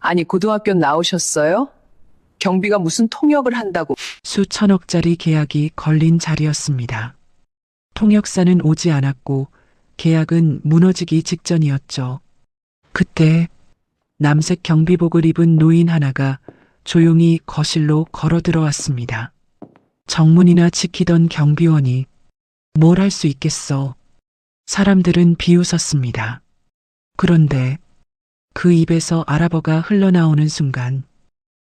아니, 고등학교 나오셨어요? 경비가 무슨 통역을 한다고. 수천억짜리 계약이 걸린 자리였습니다. 통역사는 오지 않았고 계약은 무너지기 직전이었죠. 그때 남색 경비복을 입은 노인 하나가 조용히 거실로 걸어 들어왔습니다. 정문이나 지키던 경비원이 뭘 할 수 있겠어. 사람들은 비웃었습니다. 그런데 그 입에서 아랍어가 흘러나오는 순간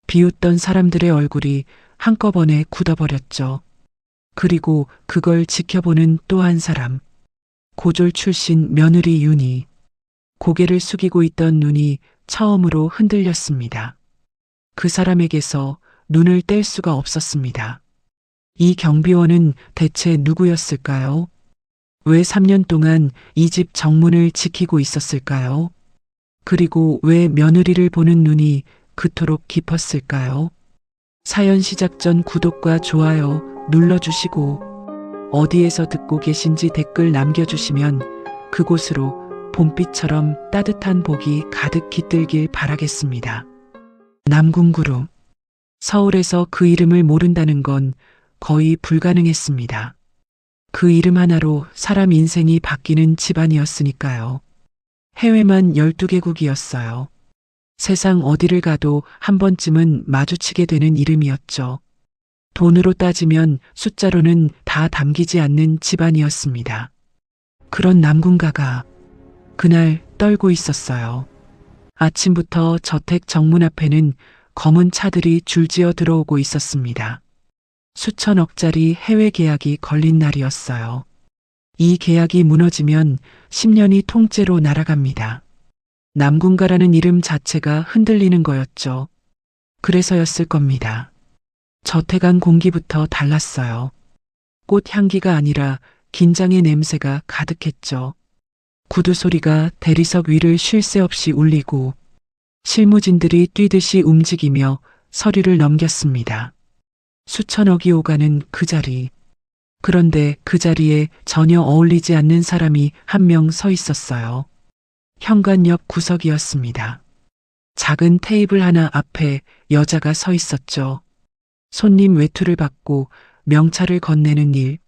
비웃던 사람들의 얼굴이 한꺼번에 굳어버렸죠. 그리고 그걸 지켜보는 또 한 사람, 고졸 출신 며느리 윤이 고개를 숙이고 있던 눈이 처음으로 흔들렸습니다. 그 사람에게서 눈을 뗄 수가 없었습니다. 이 경비원은 대체 누구였을까요? 왜 3년 동안 이 집 정문을 지키고 있었을까요? 그리고 왜 며느리를 보는 눈이 그토록 깊었을까요? 사연 시작 전 구독과 좋아요 눌러주시고 어디에서 듣고 계신지 댓글 남겨주시면 그곳으로 봄비처럼 따뜻한 복이 가득 깃들길 바라겠습니다. 남궁그룹. 서울에서 그 이름을 모른다는 건 거의 불가능했습니다. 그 이름 하나로 사람 인생이 바뀌는 집안이었으니까요. 해외만 12개국이었어요. 세상 어디를 가도 한 번쯤은 마주치게 되는 이름이었죠. 돈으로 따지면 숫자로는 다 담기지 않는 집안이었습니다. 그런 남군가가 그날 떨고 있었어요. 아침부터 저택 정문 앞에는 검은 차들이 줄지어 들어오고 있었습니다. 수천억짜리 해외 계약이 걸린 날이었어요. 이 계약이 무너지면 10년이 통째로 날아갑니다. 남군가라는 이름 자체가 흔들리는 거였죠. 그래서였을 겁니다. 저택 안 공기부터 달랐어요. 꽃 향기가 아니라 긴장의 냄새가 가득했죠. 구두 소리가 대리석 위를 쉴 새 없이 울리고 실무진들이 뛰듯이 움직이며 서류를 넘겼습니다. 수천억이 오가는 그 자리. 그런데 그 자리에 전혀 어울리지 않는 사람이 한 명 서 있었어요. 현관 옆 구석이었습니다. 작은 테이블 하나 앞에 여자가 서 있었죠. 손님 외투를 받고 명찰을 건네는 일.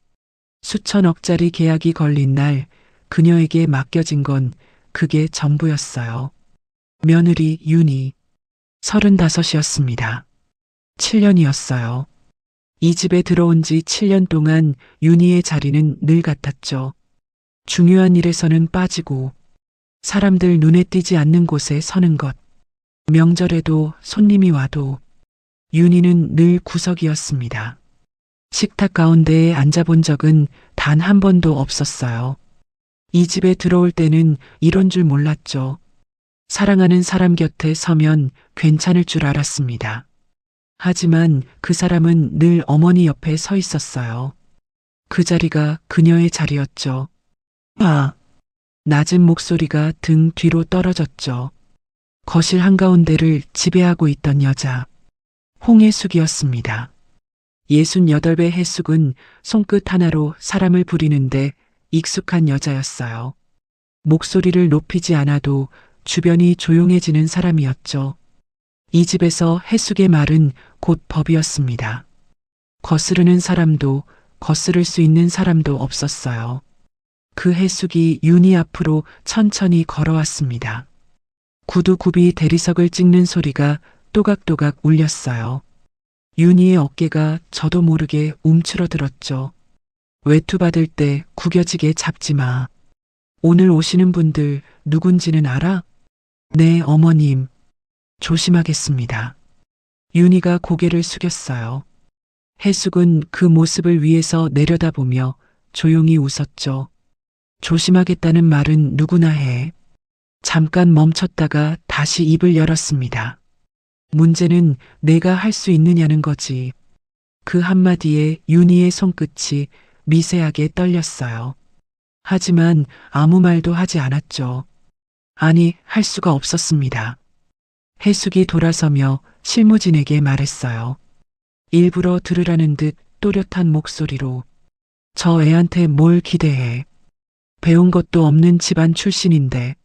수천억짜리 계약이 걸린 날 그녀에게 맡겨진 건 그게 전부였어요. 며느리 윤희. 35이었습니다. 7년이었어요. 이 집에 들어온 지 7년 동안 윤희의 자리는 늘 같았죠. 중요한 일에서는 빠지고 사람들 눈에 띄지 않는 곳에 서는 것. 명절에도 손님이 와도 윤희는 늘 구석이었습니다. 식탁 가운데에 앉아본 적은 단 한 번도 없었어요. 이 집에 들어올 때는 이런 줄 몰랐죠. 사랑하는 사람 곁에 서면 괜찮을 줄 알았습니다. 하지만 그 사람은 늘 어머니 옆에 서 있었어요. 그 자리가 그녀의 자리였죠. 아! 낮은 목소리가 등 뒤로 떨어졌죠. 거실 한가운데를 지배하고 있던 여자. 홍혜숙이었습니다. 68배 혜숙은 손끝 하나로 사람을 부리는데 익숙한 여자였어요. 목소리를 높이지 않아도 주변이 조용해지는 사람이었죠. 이 집에서 혜숙의 말은 곧 법이었습니다. 거스르는 사람도 거스를 수 있는 사람도 없었어요. 그 혜숙이 윤희 앞으로 천천히 걸어왔습니다. 구두굽이 대리석을 찍는 소리가 또각또각 울렸어요. 윤희의 어깨가 저도 모르게 움츠러들었죠. 외투 받을 때 구겨지게 잡지 마. 오늘 오시는 분들 누군지는 알아? 네, 어머님. 조심하겠습니다. 윤희가 고개를 숙였어요. 혜숙은 그 모습을 위에서 내려다보며 조용히 웃었죠. 조심하겠다는 말은 누구나 해. 잠깐 멈췄다가 다시 입을 열었습니다. 문제는 내가 할 수 있느냐는 거지. 그 한마디에 윤희의 손끝이 미세하게 떨렸어요. 하지만 아무 말도 하지 않았죠. 아니, 할 수가 없었습니다. 혜숙이 돌아서며 실무진에게 말했어요. 일부러 들으라는 듯 또렷한 목소리로. 저 애한테 뭘 기대해. 배운 것도 없는 집안 출신인데.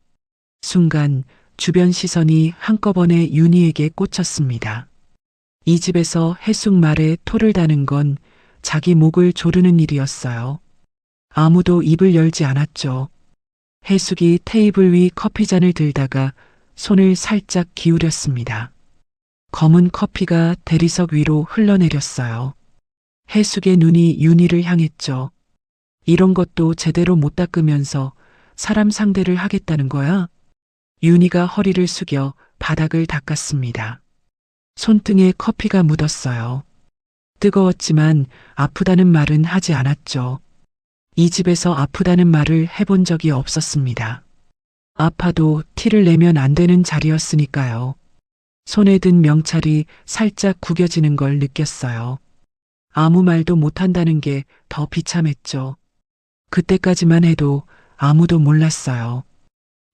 순간 주변 시선이 한꺼번에 윤희에게 꽂혔습니다. 이 집에서 해숙 말에 토를 다는 건 자기 목을 조르는 일이었어요. 아무도 입을 열지 않았죠. 해숙이 테이블 위 커피잔을 들다가 손을 살짝 기울였습니다. 검은 커피가 대리석 위로 흘러내렸어요. 해숙의 눈이 윤희를 향했죠. 이런 것도 제대로 못 닦으면서 사람 상대를 하겠다는 거야? 윤희가 허리를 숙여 바닥을 닦았습니다. 손등에 커피가 묻었어요. 뜨거웠지만 아프다는 말은 하지 않았죠. 이 집에서 아프다는 말을 해본 적이 없었습니다. 아파도 티를 내면 안 되는 자리였으니까요. 손에 든 명찰이 살짝 구겨지는 걸 느꼈어요. 아무 말도 못한다는 게 더 비참했죠. 그때까지만 해도 아무도 몰랐어요.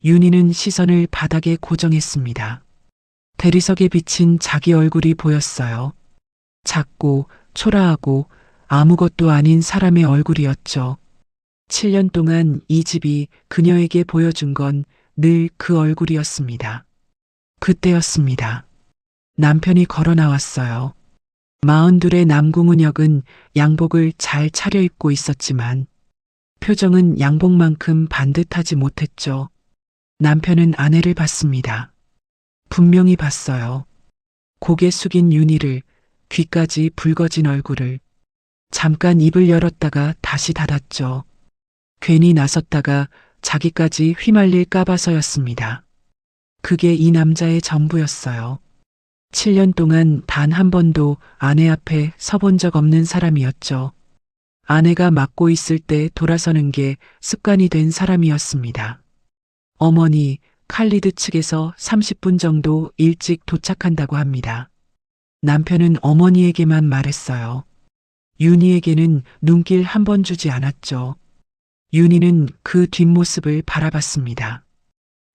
윤희는 시선을 바닥에 고정했습니다. 대리석에 비친 자기 얼굴이 보였어요. 작고 초라하고 아무것도 아닌 사람의 얼굴이었죠. 7년 동안 이 집이 그녀에게 보여준 건 늘 그 얼굴이었습니다. 그때였습니다. 남편이 걸어 나왔어요. 42의 남궁은혁은 양복을 잘 차려입고 있었지만 표정은 양복만큼 반듯하지 못했죠. 남편은 아내를 봤습니다. 분명히 봤어요. 고개 숙인 윤희를, 귀까지 붉어진 얼굴을. 잠깐 입을 열었다가 다시 닫았죠. 괜히 나섰다가 자기까지 휘말릴까 봐서였습니다. 그게 이 남자의 전부였어요. 7년 동안 단 한 번도 아내 앞에 서본 적 없는 사람이었죠. 아내가 맡고 있을 때 돌아서는 게 습관이 된 사람이었습니다. 어머니, 칼리드 측에서 30분 정도 일찍 도착한다고 합니다. 남편은 어머니에게만 말했어요. 윤희에게는 눈길 한 번 주지 않았죠. 윤희는 그 뒷모습을 바라봤습니다.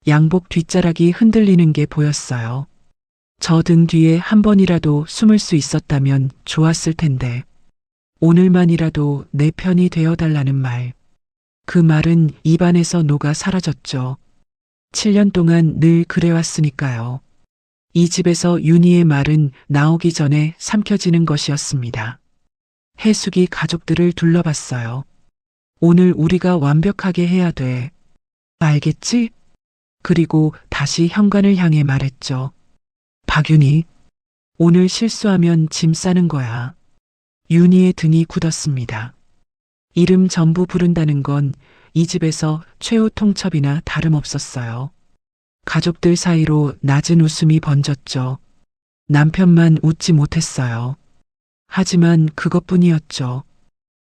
양복 뒷자락이 흔들리는 게 보였어요. 저 등 뒤에 한 번이라도 숨을 수 있었다면 좋았을 텐데. 오늘만이라도 내 편이 되어달라는 말. 그 말은 입안에서 녹아 사라졌죠. 7년 동안 늘 그래왔으니까요. 이 집에서 윤희의 말은 나오기 전에 삼켜지는 것이었습니다. 해숙이 가족들을 둘러봤어요. 오늘 우리가 완벽하게 해야 돼. 알겠지? 그리고 다시 현관을 향해 말했죠. 박윤희, 오늘 실수하면 짐 싸는 거야. 윤희의 등이 굳었습니다. 이름 전부 부른다는 건 이 집에서 최후 통첩이나 다름없었어요. 가족들 사이로 낮은 웃음이 번졌죠. 남편만 웃지 못했어요. 하지만 그것뿐이었죠.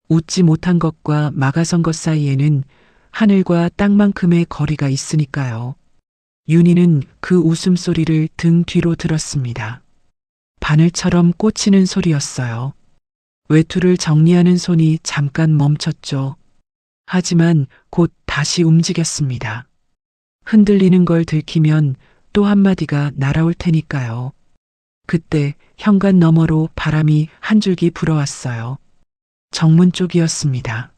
웃지 못한 것과 막아선 것 사이에는 하늘과 땅만큼의 거리가 있으니까요. 윤희는 그 웃음소리를 등 뒤로 들었습니다. 바늘처럼 꽂히는 소리였어요. 외투를 정리하는 손이 잠깐 멈췄죠. 하지만 곧 다시 움직였습니다. 흔들리는 걸 들키면 또 한마디가 날아올 테니까요. 그때 현관 너머로 바람이 한 줄기 불어왔어요. 정문 쪽이었습니다.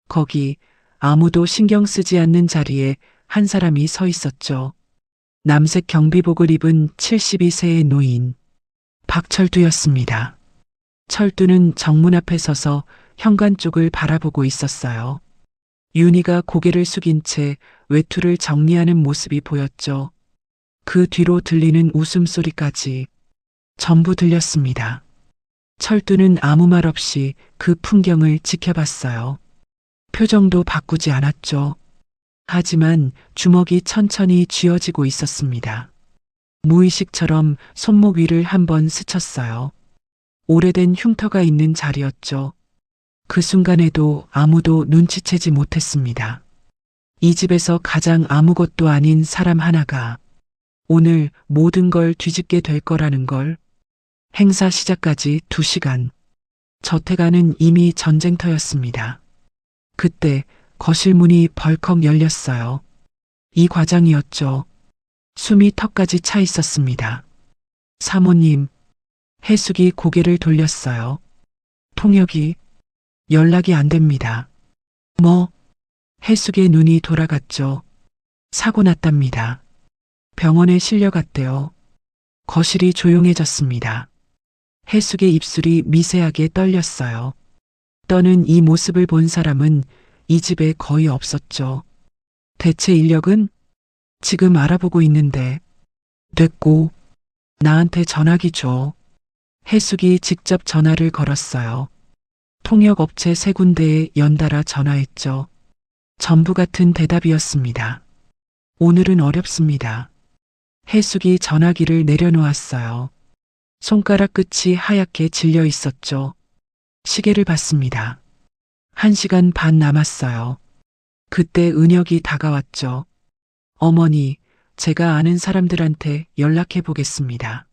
거기 아무도 신경 쓰지 않는 자리에 한 사람이 서 있었죠. 남색 경비복을 입은 72세의 노인. 박철두였습니다. 철두는 정문 앞에 서서 현관 쪽을 바라보고 있었어요. 윤희가 고개를 숙인 채 외투를 정리하는 모습이 보였죠. 그 뒤로 들리는 웃음소리까지 전부 들렸습니다. 철두는 아무 말 없이 그 풍경을 지켜봤어요. 표정도 바꾸지 않았죠. 하지만 주먹이 천천히 쥐어지고 있었습니다. 무의식처럼 손목 위를 한번 스쳤어요. 오래된 흉터가 있는 자리였죠. 그 순간에도 아무도 눈치채지 못했습니다. 이 집에서 가장 아무것도 아닌 사람 하나가 오늘 모든 걸 뒤집게 될 거라는 걸. 행사 시작까지 2시간. 저택안은 이미 전쟁터였습니다. 그때 거실 문이 벌컥 열렸어요. 이 과장이었죠. 숨이 턱까지 차 있었습니다. 사모님, 해숙이 고개를 돌렸어요. 통역이 연락이 안 됩니다. 뭐? 해숙의 눈이 돌아갔죠. 사고 났답니다. 병원에 실려갔대요. 거실이 조용해졌습니다. 해숙의 입술이 미세하게 떨렸어요. 떠는 이 모습을 본 사람은 이 집에 거의 없었죠. 대체 인력은? 지금 알아보고 있는데. 됐고, 나한테 전화기 줘. 해숙이 직접 전화를 걸었어요. 통역업체 3군데에 연달아 전화했죠. 전부 같은 대답이었습니다. 오늘은 어렵습니다. 해숙이 전화기를 내려놓았어요. 손가락 끝이 하얗게 질려 있었죠. 시계를 봤습니다. 1시간 반 남았어요. 그때 은혁이 다가왔죠. 어머니, 제가 아는 사람들한테 연락해 보겠습니다.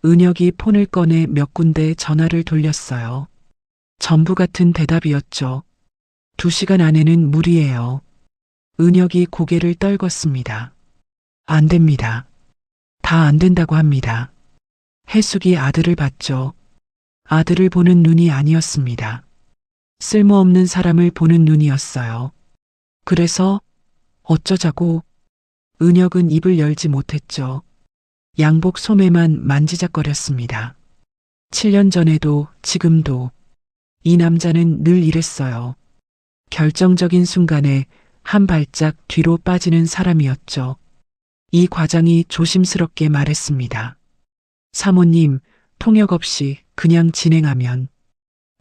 은혁이 폰을 꺼내 몇 군데 전화를 돌렸어요. 전부 같은 대답이었죠. 2시간 안에는 무리예요. 은혁이 고개를 떨궜습니다. 안 됩니다. 다 안 된다고 합니다. 해숙이 아들을 봤죠. 아들을 보는 눈이 아니었습니다. 쓸모없는 사람을 보는 눈이었어요. 그래서 어쩌자고? 은혁은 입을 열지 못했죠. 양복 소매만 만지작거렸습니다. 7년 전에도 지금도 이 남자는 늘 이랬어요. 결정적인 순간에 한 발짝 뒤로 빠지는 사람이었죠. 이 과장이 조심스럽게 말했습니다. 사모님, 통역 없이 그냥 진행하면.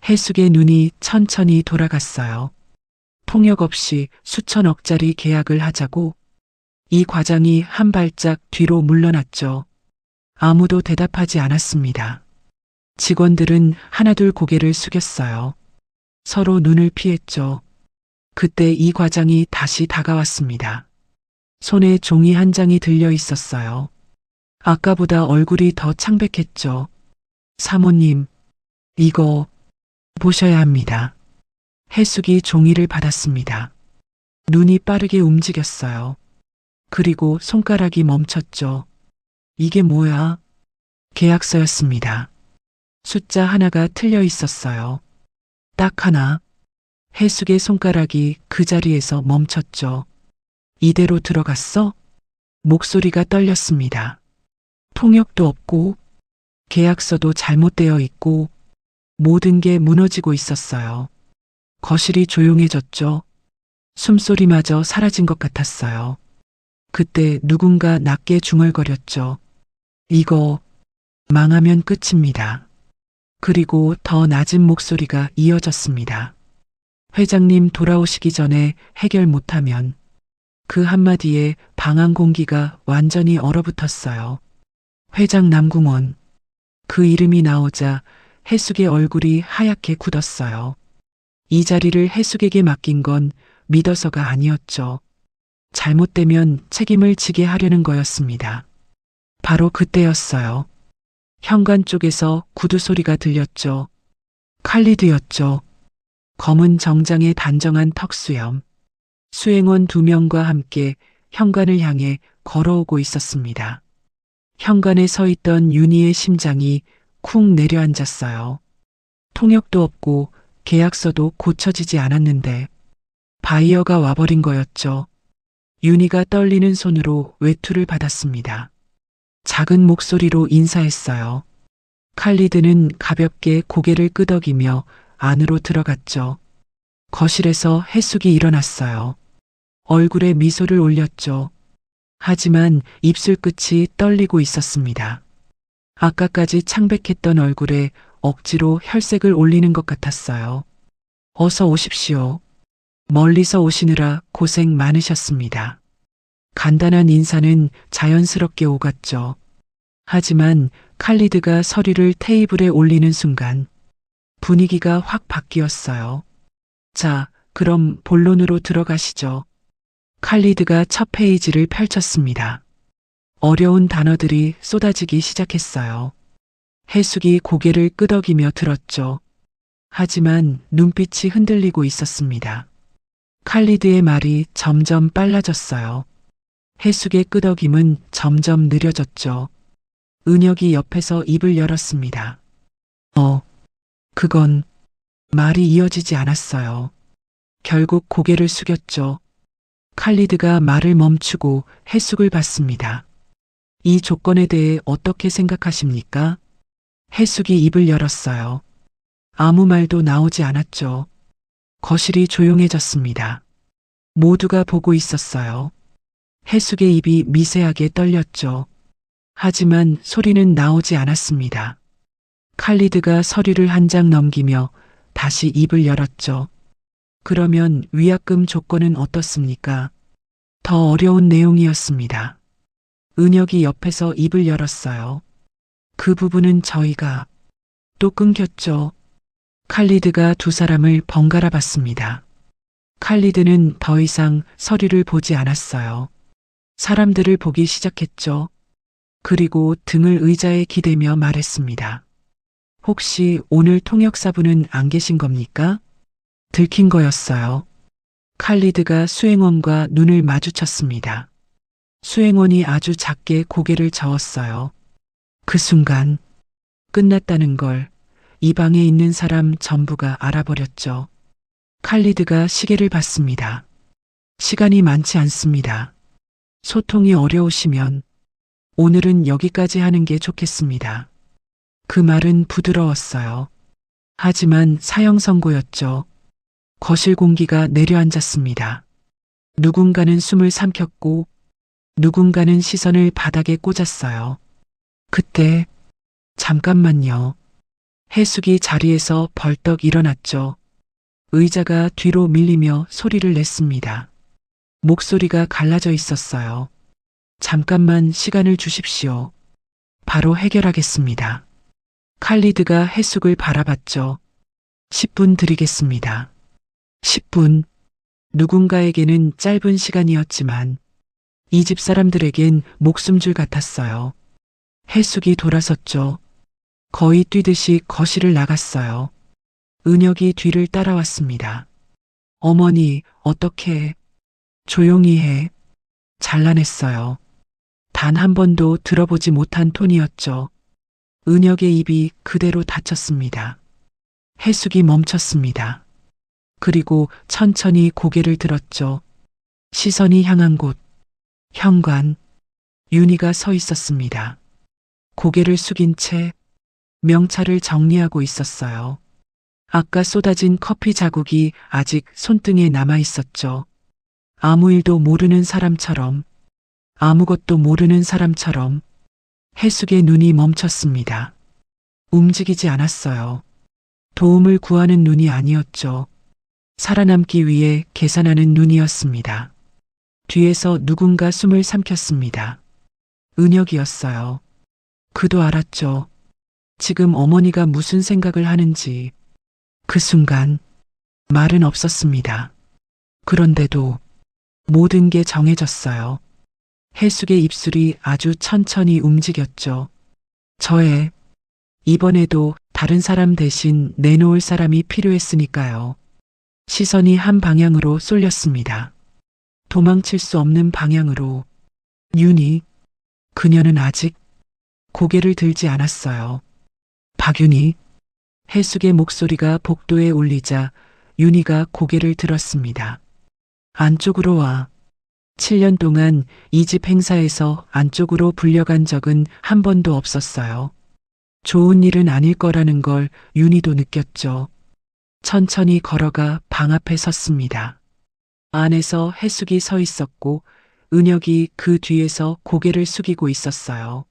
해숙의 눈이 천천히 돌아갔어요. 통역 없이 수천억짜리 계약을 하자고. 이 과장이 한 발짝 뒤로 물러났죠. 아무도 대답하지 않았습니다. 직원들은 하나둘 고개를 숙였어요. 서로 눈을 피했죠. 그때 이 과장이 다시 다가왔습니다. 손에 종이 한 장이 들려 있었어요. 아까보다 얼굴이 더 창백했죠. 사모님, 이거 보셔야 합니다. 해숙이 종이를 받았습니다. 눈이 빠르게 움직였어요. 그리고 손가락이 멈췄죠. 이게 뭐야? 계약서였습니다. 숫자 하나가 틀려 있었어요. 딱 하나. 해숙의 손가락이 그 자리에서 멈췄죠. 이대로 들어갔어? 목소리가 떨렸습니다. 통역도 없고, 계약서도 잘못되어 있고, 모든 게 무너지고 있었어요. 거실이 조용해졌죠. 숨소리마저 사라진 것 같았어요. 그때 누군가 낮게 중얼거렸죠. 이거 망하면 끝입니다. 그리고 더 낮은 목소리가 이어졌습니다. 회장님 돌아오시기 전에 해결 못하면. 그 한마디에 방 안 공기가 완전히 얼어붙었어요. 회장 남궁원. 그 이름이 나오자 해숙의 얼굴이 하얗게 굳었어요. 이 자리를 해숙에게 맡긴 건 믿어서가 아니었죠. 잘못되면 책임을 지게 하려는 거였습니다. 바로 그때였어요. 현관 쪽에서 구두 소리가 들렸죠. 칼리드였죠. 검은 정장에 단정한 턱수염. 수행원 2명과 함께 현관을 향해 걸어오고 있었습니다. 현관에 서 있던 윤희의 심장이 쿵 내려앉았어요. 통역도 없고 계약서도 고쳐지지 않았는데 바이어가 와버린 거였죠. 윤희가 떨리는 손으로 외투를 받았습니다. 작은 목소리로 인사했어요. 칼리드는 가볍게 고개를 끄덕이며 안으로 들어갔죠. 거실에서 해숙이 일어났어요. 얼굴에 미소를 올렸죠. 하지만 입술 끝이 떨리고 있었습니다. 아까까지 창백했던 얼굴에 억지로 혈색을 올리는 것 같았어요. 어서 오십시오. 멀리서 오시느라 고생 많으셨습니다. 간단한 인사는 자연스럽게 오갔죠. 하지만 칼리드가 서류를 테이블에 올리는 순간 분위기가 확 바뀌었어요. 자, 그럼 본론으로 들어가시죠. 칼리드가 첫 페이지를 펼쳤습니다. 어려운 단어들이 쏟아지기 시작했어요. 해숙이 고개를 끄덕이며 들었죠. 하지만 눈빛이 흔들리고 있었습니다. 칼리드의 말이 점점 빨라졌어요. 해숙의 끄덕임은 점점 느려졌죠. 은혁이 옆에서 입을 열었습니다. 그건 말이 이어지지 않았어요. 결국 고개를 숙였죠. 칼리드가 말을 멈추고 해숙을 봤습니다. 이 조건에 대해 어떻게 생각하십니까? 해숙이 입을 열었어요. 아무 말도 나오지 않았죠. 거실이 조용해졌습니다. 모두가 보고 있었어요. 해숙의 입이 미세하게 떨렸죠. 하지만 소리는 나오지 않았습니다. 칼리드가 서류를 한 장 넘기며 다시 입을 열었죠. 그러면 위약금 조건은 어떻습니까? 더 어려운 내용이었습니다. 은혁이 옆에서 입을 열었어요. 그 부분은 저희가 또 끊겼죠. 칼리드가 두 사람을 번갈아 봤습니다. 칼리드는 더 이상 서류를 보지 않았어요. 사람들을 보기 시작했죠. 그리고 등을 의자에 기대며 말했습니다. 혹시 오늘 통역사분은 안 계신 겁니까? 들킨 거였어요. 칼리드가 수행원과 눈을 마주쳤습니다. 수행원이 아주 작게 고개를 저었어요. 그 순간 끝났다는 걸 이 방에 있는 사람 전부가 알아버렸죠. 칼리드가 시계를 봤습니다. 시간이 많지 않습니다. 소통이 어려우시면 오늘은 여기까지 하는 게 좋겠습니다. 그 말은 부드러웠어요. 하지만 사형 선고였죠. 거실 공기가 내려앉았습니다. 누군가는 숨을 삼켰고 누군가는 시선을 바닥에 꽂았어요. 그때 잠깐만요. 해숙이 자리에서 벌떡 일어났죠. 의자가 뒤로 밀리며 소리를 냈습니다. 목소리가 갈라져 있었어요. 잠깐만 시간을 주십시오. 바로 해결하겠습니다. 칼리드가 해숙을 바라봤죠. 10분 드리겠습니다. 10분. 누군가에게는 짧은 시간이었지만 이 집 사람들에겐 목숨줄 같았어요. 해숙이 돌아섰죠. 거의 뛰듯이 거실을 나갔어요. 은혁이 뒤를 따라왔습니다. 어머니, 어떻게 조용히 해. 잘라냈어요. 단 한 번도 들어보지 못한 톤이었죠. 은혁의 입이 그대로 닫혔습니다. 해숙이 멈췄습니다. 그리고 천천히 고개를 들었죠. 시선이 향한 곳, 현관, 윤희가 서 있었습니다. 고개를 숙인 채 명찰을 정리하고 있었어요. 아까 쏟아진 커피 자국이 아직 손등에 남아 있었죠. 아무 일도 모르는 사람처럼, 아무것도 모르는 사람처럼 해숙의 눈이 멈췄습니다. 움직이지 않았어요. 도움을 구하는 눈이 아니었죠. 살아남기 위해 계산하는 눈이었습니다. 뒤에서 누군가 숨을 삼켰습니다. 은혁이었어요. 그도 알았죠. 지금 어머니가 무슨 생각을 하는지. 그 순간 말은 없었습니다. 그런데도 모든 게 정해졌어요. 해숙의 입술이 아주 천천히 움직였죠. 이번에도 다른 사람 대신 내놓을 사람이 필요했으니까요. 시선이 한 방향으로 쏠렸습니다. 도망칠 수 없는 방향으로. 윤희, 그녀는 아직 고개를 들지 않았어요. 박윤희, 해숙의 목소리가 복도에 울리자 윤희가 고개를 들었습니다. 안쪽으로 와. 7년 동안 이 집 행사에서 안쪽으로 불려간 적은 한 번도 없었어요. 좋은 일은 아닐 거라는 걸 윤희도 느꼈죠. 천천히 걸어가 방 앞에 섰습니다. 안에서 해숙이 서 있었고 은혁이 그 뒤에서 고개를 숙이고 있었어요.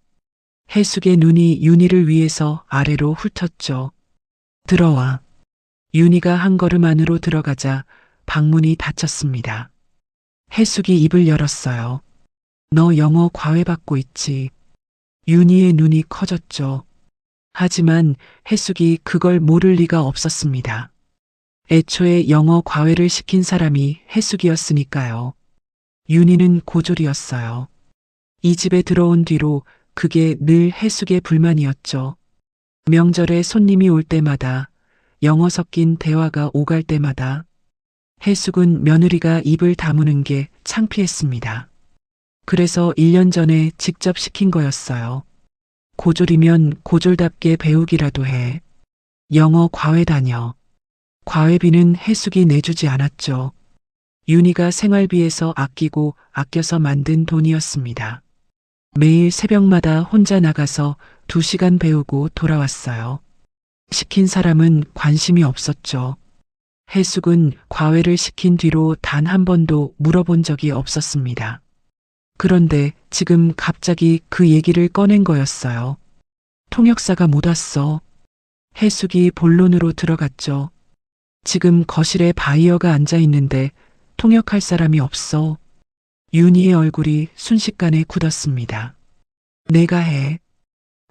해숙의 눈이 윤희를 위해서 아래로 훑었죠. 들어와. 윤희가 한 걸음 안으로 들어가자 방문이 닫혔습니다. 해숙이 입을 열었어요. 너 영어 과외받고 있지. 윤희의 눈이 커졌죠. 하지만 해숙이 그걸 모를 리가 없었습니다. 애초에 영어 과외를 시킨 사람이 해숙이었으니까요. 윤희는 고졸이었어요. 이 집에 들어온 뒤로 그게 늘 해숙의 불만이었죠. 명절에 손님이 올 때마다, 영어 섞인 대화가 오갈 때마다 해숙은 며느리가 입을 다무는 게 창피했습니다. 그래서 1년 전에 직접 시킨 거였어요. 고졸이면 고졸답게 배우기라도 해. 영어 과외 다녀. 과외비는 해숙이 내주지 않았죠. 윤희가 생활비에서 아끼고 아껴서 만든 돈이었습니다. 매일 새벽마다 혼자 나가서 2시간 배우고 돌아왔어요. 시킨 사람은 관심이 없었죠. 해숙은 과외를 시킨 뒤로 단 한 번도 물어본 적이 없었습니다. 그런데 지금 갑자기 그 얘기를 꺼낸 거였어요. 통역사가 못 왔어. 해숙이 본론으로 들어갔죠. 지금 거실에 바이어가 앉아 있는데 통역할 사람이 없어. 윤희의 얼굴이 순식간에 굳었습니다. 내가 해.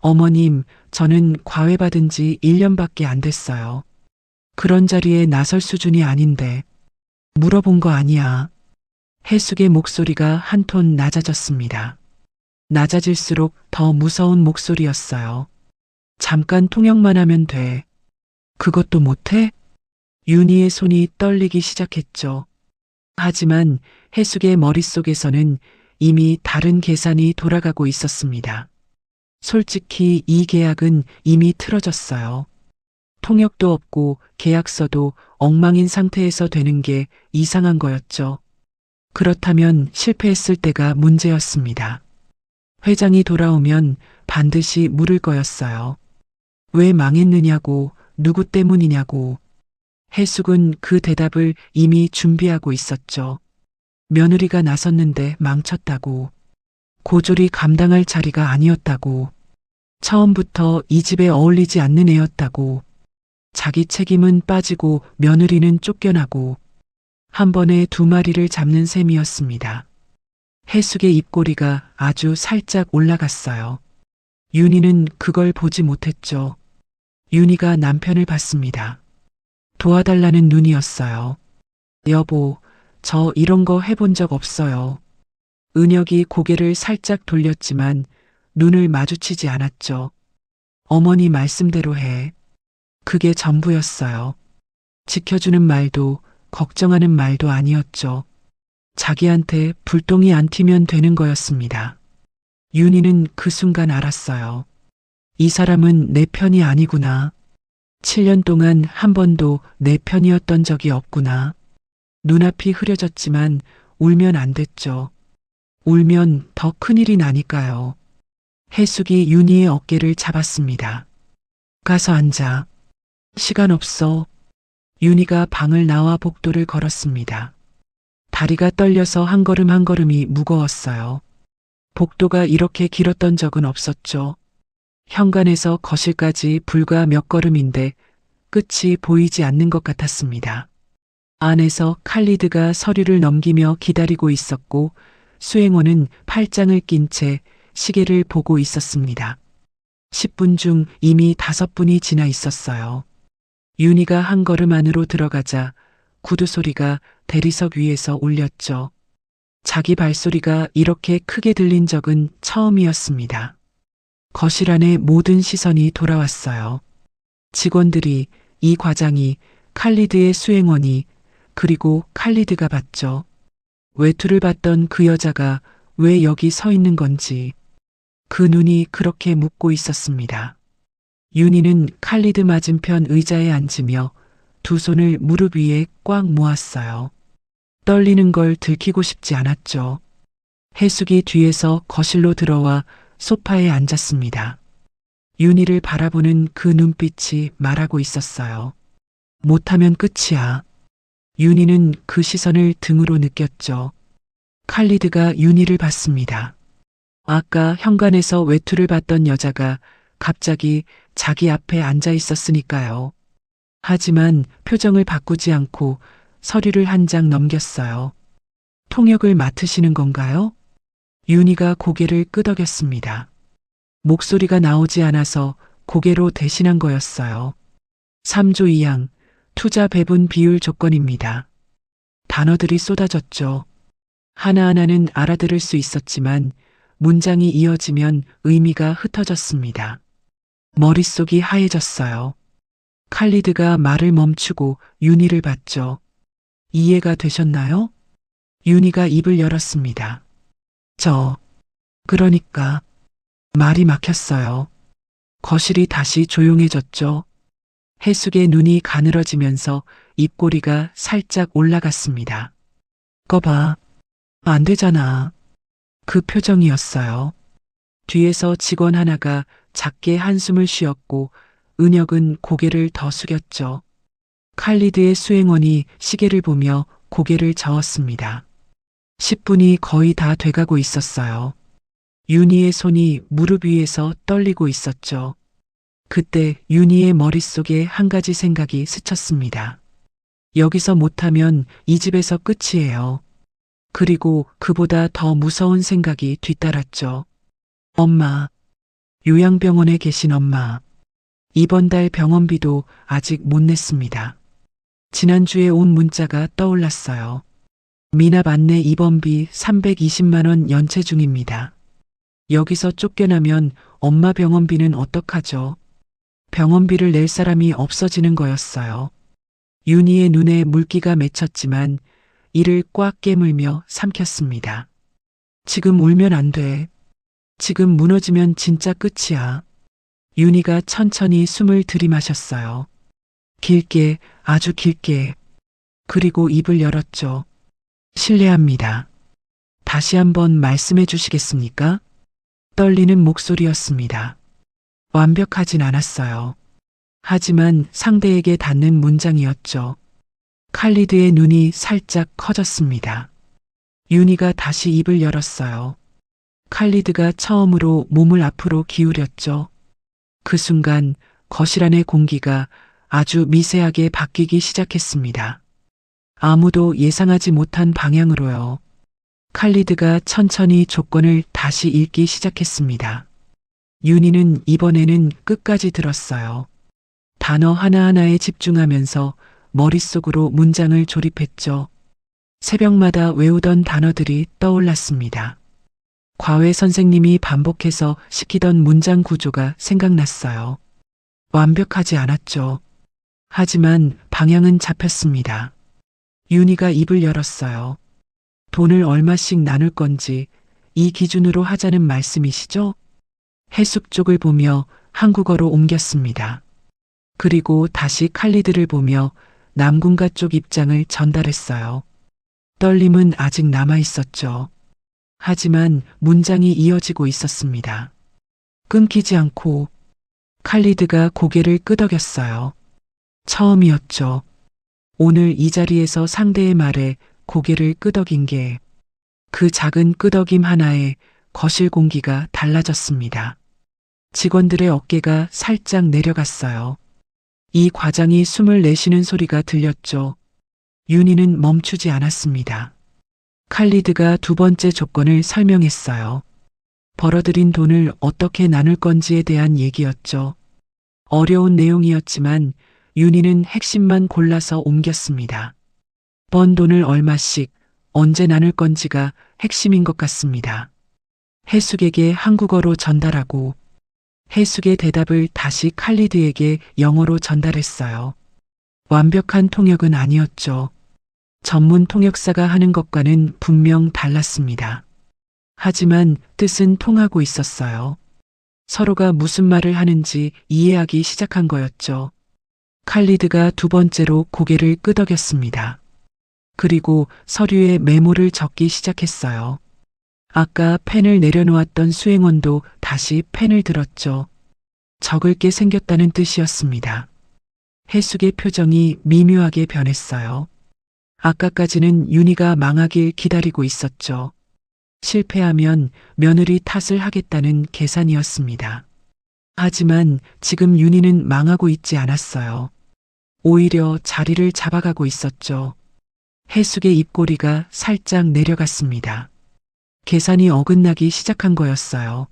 어머님, 저는 과외받은 지 1년밖에 안 됐어요. 그런 자리에 나설 수준이 아닌데. 물어본 거 아니야. 해숙의 목소리가 한 톤 낮아졌습니다. 낮아질수록 더 무서운 목소리였어요. 잠깐 통역만 하면 돼. 그것도 못해? 윤희의 손이 떨리기 시작했죠. 하지만 해숙의 머릿속에서는 이미 다른 계산이 돌아가고 있었습니다. 솔직히 이 계약은 이미 틀어졌어요. 통역도 없고 계약서도 엉망인 상태에서 되는 게 이상한 거였죠. 그렇다면 실패했을 때가 문제였습니다. 회장이 돌아오면 반드시 물을 거였어요. 왜 망했느냐고, 누구 때문이냐고. 해숙은 그 대답을 이미 준비하고 있었죠. 며느리가 나섰는데 망쳤다고. 고졸이 감당할 자리가 아니었다고. 처음부터 이 집에 어울리지 않는 애였다고. 자기 책임은 빠지고 며느리는 쫓겨나고. 한 번에 2마리를 잡는 셈이었습니다. 해숙의 입꼬리가 아주 살짝 올라갔어요. 윤희는 그걸 보지 못했죠. 윤희가 남편을 봤습니다. 도와달라는 눈이었어요. 여보, 저 이런 거 해본 적 없어요. 은혁이 고개를 살짝 돌렸지만 눈을 마주치지 않았죠. 어머니 말씀대로 해. 그게 전부였어요. 지켜주는 말도 걱정하는 말도 아니었죠. 자기한테 불똥이 안 튀면 되는 거였습니다. 윤희는 그 순간 알았어요. 이 사람은 내 편이 아니구나. 7년 동안 한 번도 내 편이었던 적이 없구나. 눈앞이 흐려졌지만 울면 안 됐죠. 울면 더 큰일이 나니까요. 해숙이 윤희의 어깨를 잡았습니다. 가서 앉아. 시간 없어. 윤희가 방을 나와 복도를 걸었습니다. 다리가 떨려서 한 걸음 한 걸음이 무거웠어요. 복도가 이렇게 길었던 적은 없었죠. 현관에서 거실까지 불과 몇 걸음인데 끝이 보이지 않는 것 같았습니다. 안에서 칼리드가 서류를 넘기며 기다리고 있었고 수행원은 팔짱을 낀 채 시계를 보고 있었습니다. 10분 중 이미 5분이 지나 있었어요. 윤희가 한 걸음 안으로 들어가자 구두 소리가 대리석 위에서 울렸죠. 자기 발소리가 이렇게 크게 들린 적은 처음이었습니다. 거실 안에 모든 시선이 돌아왔어요. 직원들이, 이 과장이, 칼리드의 수행원이, 그리고 칼리드가 봤죠. 외투를 봤던 그 여자가 왜 여기 서 있는 건지. 그 눈이 그렇게 묻고 있었습니다. 윤희는 칼리드 맞은편 의자에 앉으며 2 손을 무릎 위에 꽉 모았어요. 떨리는 걸 들키고 싶지 않았죠. 해숙이 뒤에서 거실로 들어와 소파에 앉았습니다. 윤희를 바라보는 그 눈빛이 말하고 있었어요. 못하면 끝이야. 윤희는 그 시선을 등으로 느꼈죠. 칼리드가 윤희를 봤습니다. 아까 현관에서 외투를 봤던 여자가 갑자기 자기 앞에 앉아 있었으니까요. 하지만 표정을 바꾸지 않고 서류를 한 장 넘겼어요. 통역을 맡으시는 건가요? 윤희가 고개를 끄덕였습니다. 목소리가 나오지 않아서 고개로 대신한 거였어요. 3조 2항, 투자 배분 비율 조건입니다. 단어들이 쏟아졌죠. 하나하나는 알아들을 수 있었지만 문장이 이어지면 의미가 흩어졌습니다. 머릿속이 하얘졌어요. 칼리드가 말을 멈추고 윤희를 봤죠. 이해가 되셨나요? 윤희가 입을 열었습니다. 그러니까 말이 막혔어요. 거실이 다시 조용해졌죠. 해숙의 눈이 가늘어지면서 입꼬리가 살짝 올라갔습니다. 거 봐. 안 되잖아. 그 표정이었어요. 뒤에서 직원 하나가 작게 한숨을 쉬었고 은혁은 고개를 더 숙였죠. 칼리드의 수행원이 시계를 보며 고개를 저었습니다. 10분이 거의 다 돼가고 있었어요. 윤희의 손이 무릎 위에서 떨리고 있었죠. 그때 윤희의 머릿속에 한 가지 생각이 스쳤습니다. 여기서 못하면 이 집에서 끝이에요. 그리고 그보다 더 무서운 생각이 뒤따랐죠. 엄마, 요양병원에 계신 엄마. 이번 달 병원비도 아직 못 냈습니다. 지난주에 온 문자가 떠올랐어요. 미납 안내 입원비 320만 원 연체 중입니다. 여기서 쫓겨나면 엄마 병원비는 어떡하죠? 병원비를 낼 사람이 없어지는 거였어요. 윤희의 눈에 물기가 맺혔지만 이를 꽉 깨물며 삼켰습니다. 지금 울면 안 돼. 지금 무너지면 진짜 끝이야. 윤희가 천천히 숨을 들이마셨어요. 길게, 아주 길게. 그리고 입을 열었죠. 실례합니다. 다시 한번 말씀해 주시겠습니까? 떨리는 목소리였습니다. 완벽하진 않았어요. 하지만 상대에게 닿는 문장이었죠. 칼리드의 눈이 살짝 커졌습니다. 윤희가 다시 입을 열었어요. 칼리드가 처음으로 몸을 앞으로 기울였죠. 그 순간 거실 안의 공기가 아주 미세하게 바뀌기 시작했습니다. 아무도 예상하지 못한 방향으로요. 칼리드가 천천히 조건을 다시 읽기 시작했습니다. 윤희는 이번에는 끝까지 들었어요. 단어 하나하나에 집중하면서 머릿속으로 문장을 조립했죠. 새벽마다 외우던 단어들이 떠올랐습니다. 과외 선생님이 반복해서 시키던 문장 구조가 생각났어요. 완벽하지 않았죠. 하지만 방향은 잡혔습니다. 윤희가 입을 열었어요. 돈을 얼마씩 나눌 건지 이 기준으로 하자는 말씀이시죠? 해숙 쪽을 보며 한국어로 옮겼습니다. 그리고 다시 칼리드를 보며 남군가 쪽 입장을 전달했어요. 떨림은 아직 남아 있었죠. 하지만 문장이 이어지고 있었습니다. 끊기지 않고 칼리드가 고개를 끄덕였어요. 처음이었죠. 오늘 이 자리에서 상대의 말에 고개를 끄덕인 게 그 작은 끄덕임 하나에 거실 공기가 달라졌습니다. 직원들의 어깨가 살짝 내려갔어요. 이 과장이 숨을 내쉬는 소리가 들렸죠. 윤희는 멈추지 않았습니다. 칼리드가 두 번째 조건을 설명했어요. 벌어들인 돈을 어떻게 나눌 건지에 대한 얘기였죠. 어려운 내용이었지만 윤희는 핵심만 골라서 옮겼습니다. 번 돈을 얼마씩 언제 나눌 건지가 핵심인 것 같습니다. 해숙에게 한국어로 전달하고 해숙의 대답을 다시 칼리드에게 영어로 전달했어요. 완벽한 통역은 아니었죠. 전문 통역사가 하는 것과는 분명 달랐습니다. 하지만 뜻은 통하고 있었어요. 서로가 무슨 말을 하는지 이해하기 시작한 거였죠. 칼리드가 두 번째로 고개를 끄덕였습니다. 그리고 서류에 메모를 적기 시작했어요. 아까 펜을 내려놓았던 수행원도 다시 펜을 들었죠. 적을 게 생겼다는 뜻이었습니다. 해숙의 표정이 미묘하게 변했어요. 아까까지는 윤희가 망하길 기다리고 있었죠. 실패하면 며느리 탓을 하겠다는 계산이었습니다. 하지만 지금 윤희는 망하고 있지 않았어요. 오히려 자리를 잡아가고 있었죠. 해숙의 입꼬리가 살짝 내려갔습니다. 계산이 어긋나기 시작한 거였어요.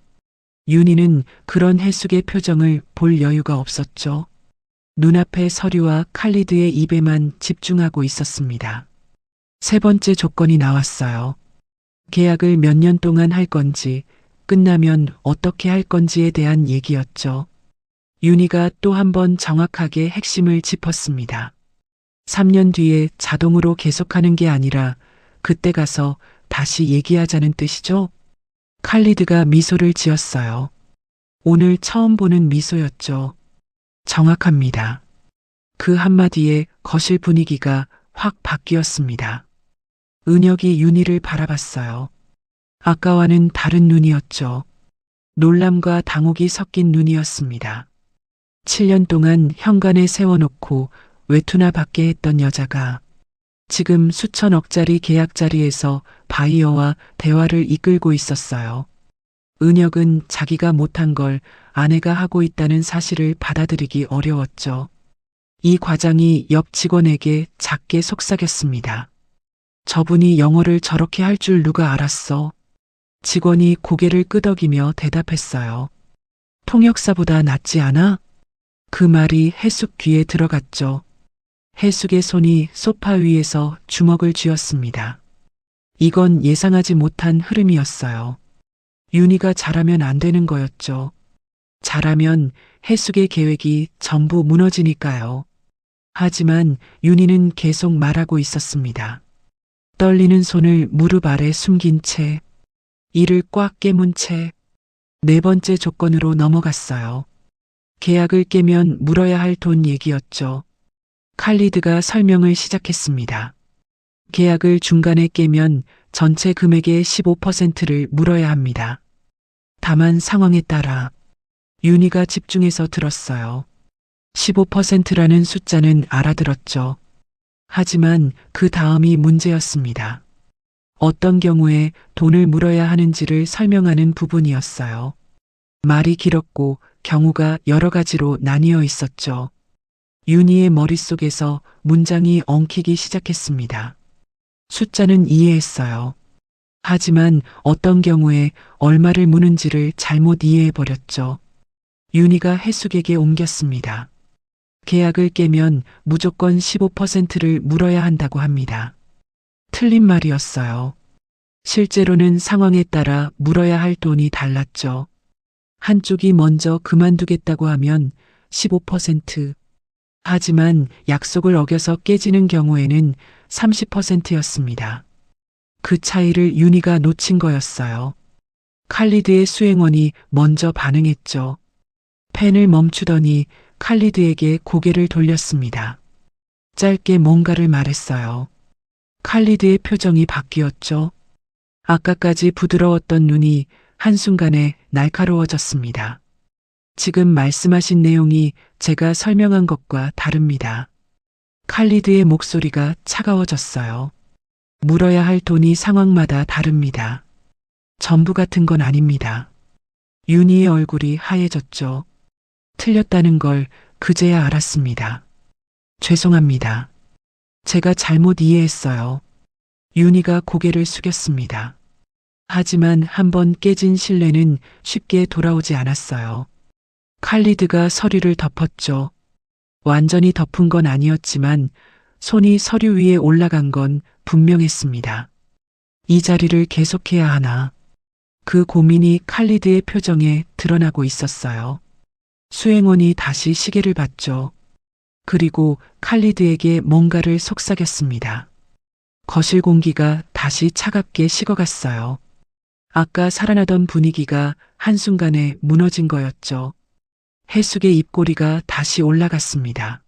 윤희는 그런 해숙의 표정을 볼 여유가 없었죠. 눈앞의 서류와 칼리드의 입에만 집중하고 있었습니다. 세 번째 조건이 나왔어요. 계약을 몇 년 동안 할 건지, 끝나면 어떻게 할 건지에 대한 얘기였죠. 윤희가 또 한 번 정확하게 핵심을 짚었습니다. 3년 뒤에 자동으로 계속하는 게 아니라 그때 가서 다시 얘기하자는 뜻이죠? 칼리드가 미소를 지었어요. 오늘 처음 보는 미소였죠. 정확합니다. 그 한마디에 거실 분위기가 확 바뀌었습니다. 은혁이 윤희를 바라봤어요. 아까와는 다른 눈이었죠. 놀람과 당혹이 섞인 눈이었습니다. 7년 동안 현관에 세워놓고 외투나 받게 했던 여자가 지금 수천억짜리 계약 자리에서 바이어와 대화를 이끌고 있었어요. 은혁은 자기가 못한 걸 아내가 하고 있다는 사실을 받아들이기 어려웠죠. 이 과장이 옆 직원에게 작게 속삭였습니다. 저분이 영어를 저렇게 할 줄 누가 알았어? 직원이 고개를 끄덕이며 대답했어요. 통역사보다 낫지 않아? 그 말이 해숙 귀에 들어갔죠. 해숙의 손이 소파 위에서 주먹을 쥐었습니다. 이건 예상하지 못한 흐름이었어요. 윤희가 잘하면 안 되는 거였죠. 잘하면 해숙의 계획이 전부 무너지니까요. 하지만 윤희는 계속 말하고 있었습니다. 떨리는 손을 무릎 아래 숨긴 채, 이를 꽉 깨문 채, 네 번째 조건으로 넘어갔어요. 계약을 깨면 물어야 할 돈 얘기였죠. 칼리드가 설명을 시작했습니다. 계약을 중간에 깨면 전체 금액의 15%를 물어야 합니다. 다만 상황에 따라 윤희가 집중해서 들었어요. 15%라는 숫자는 알아들었죠. 하지만 그 다음이 문제였습니다. 어떤 경우에 돈을 물어야 하는지를 설명하는 부분이었어요. 말이 길었고 경우가 여러 가지로 나뉘어 있었죠. 윤희의 머릿속에서 문장이 엉키기 시작했습니다. 숫자는 이해했어요. 하지만 어떤 경우에 얼마를 무는지를 잘못 이해해버렸죠. 윤희가 해숙에게 옮겼습니다. 계약을 깨면 무조건 15%를 물어야 한다고 합니다. 틀린 말이었어요. 실제로는 상황에 따라 물어야 할 돈이 달랐죠. 한쪽이 먼저 그만두겠다고 하면 15%, 하지만 약속을 어겨서 깨지는 경우에는 30%였습니다. 그 차이를 윤희가 놓친 거였어요. 칼리드의 수행원이 먼저 반응했죠. 펜을 멈추더니 칼리드에게 고개를 돌렸습니다. 짧게 뭔가를 말했어요. 칼리드의 표정이 바뀌었죠. 아까까지 부드러웠던 눈이 한순간에 날카로워졌습니다. 지금 말씀하신 내용이 제가 설명한 것과 다릅니다. 칼리드의 목소리가 차가워졌어요. 물어야 할 돈이 상황마다 다릅니다. 전부 같은 건 아닙니다. 윤희의 얼굴이 하얘졌죠. 틀렸다는 걸 그제야 알았습니다. 죄송합니다. 제가 잘못 이해했어요. 윤희가 고개를 숙였습니다. 하지만 한번 깨진 신뢰는 쉽게 돌아오지 않았어요. 칼리드가 서류를 덮었죠. 완전히 덮은 건 아니었지만 손이 서류 위에 올라간 건 분명했습니다. 이 자리를 계속해야 하나. 그 고민이 칼리드의 표정에 드러나고 있었어요. 수행원이 다시 시계를 봤죠. 그리고 칼리드에게 뭔가를 속삭였습니다. 거실 공기가 다시 차갑게 식어갔어요. 아까 살아나던 분위기가 한순간에 무너진 거였죠. 해숙의 입꼬리가 다시 올라갔습니다.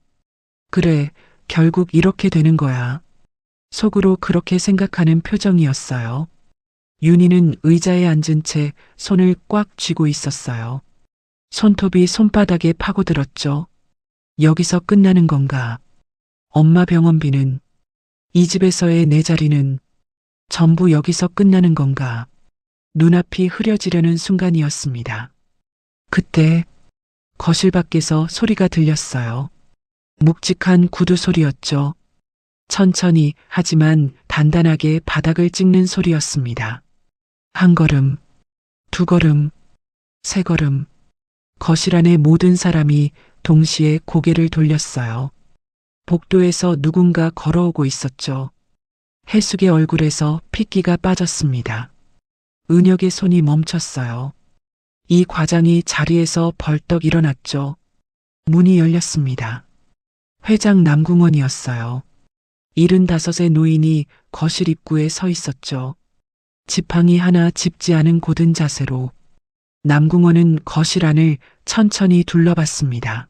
그래, 결국 이렇게 되는 거야. 속으로 그렇게 생각하는 표정이었어요. 윤희는 의자에 앉은 채 손을 꽉 쥐고 있었어요. 손톱이 손바닥에 파고들었죠. 여기서 끝나는 건가? 엄마 병원비는, 이 집에서의 내 자리는 전부 여기서 끝나는 건가? 눈앞이 흐려지려는 순간이었습니다. 그때 거실 밖에서 소리가 들렸어요. 묵직한 구두 소리였죠. 천천히 하지만 단단하게 바닥을 찍는 소리였습니다. 한 걸음, 두 걸음, 세 걸음. 거실 안의 모든 사람이 동시에 고개를 돌렸어요. 복도에서 누군가 걸어오고 있었죠. 해숙의 얼굴에서 핏기가 빠졌습니다. 은혁의 손이 멈췄어요. 이 과장이 자리에서 벌떡 일어났죠. 문이 열렸습니다. 회장 남궁원이었어요. 75의 노인이 거실 입구에 서 있었죠. 지팡이 하나 짚지 않은 고든 자세로 남궁원은 거실 안을 천천히 둘러봤습니다.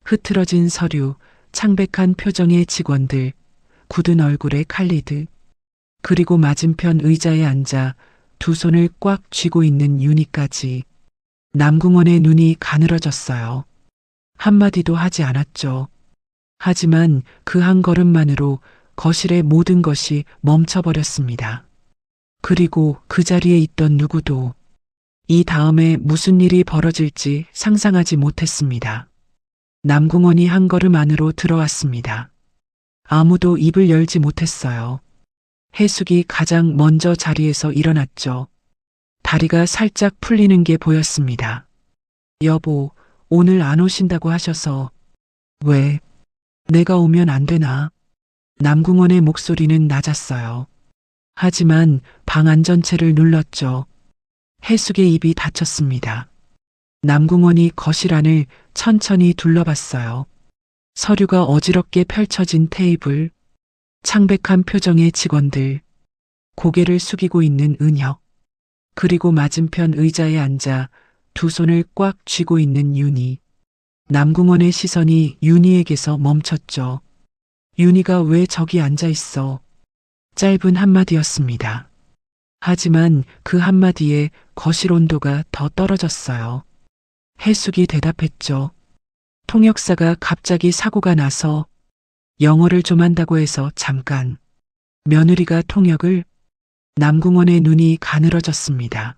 흐트러진 서류, 창백한 표정의 직원들, 굳은 얼굴의 칼리드, 그리고 맞은편 의자에 앉아 두 손을 꽉 쥐고 있는 윤희까지. 남궁원의 눈이 가늘어졌어요. 한마디도 하지 않았죠. 하지만 그 한 걸음만으로 거실의 모든 것이 멈춰버렸습니다. 그리고 그 자리에 있던 누구도 이 다음에 무슨 일이 벌어질지 상상하지 못했습니다. 남궁원이 한 걸음 안으로 들어왔습니다. 아무도 입을 열지 못했어요. 해숙이 가장 먼저 자리에서 일어났죠. 다리가 살짝 풀리는 게 보였습니다. 여보, 오늘 안 오신다고 하셔서. 왜? 내가 오면 안 되나? 남궁원의 목소리는 낮았어요. 하지만 방 안전체를 눌렀죠. 해숙의 입이 닫혔습니다. 남궁원이 거실 안을 천천히 둘러봤어요. 서류가 어지럽게 펼쳐진 테이블, 창백한 표정의 직원들, 고개를 숙이고 있는 은혁, 그리고 맞은편 의자에 앉아 두 손을 꽉 쥐고 있는 윤희. 남궁원의 시선이 윤희에게서 멈췄죠. 윤희가 왜 저기 앉아 있어? 짧은 한마디였습니다. 하지만 그 한마디에 거실 온도가 더 떨어졌어요. 해숙이 대답했죠. 통역사가 갑자기 사고가 나서 영어를 좀 한다고 해서 잠깐. 며느리가 통역을. 남궁원의 눈이 가늘어졌습니다.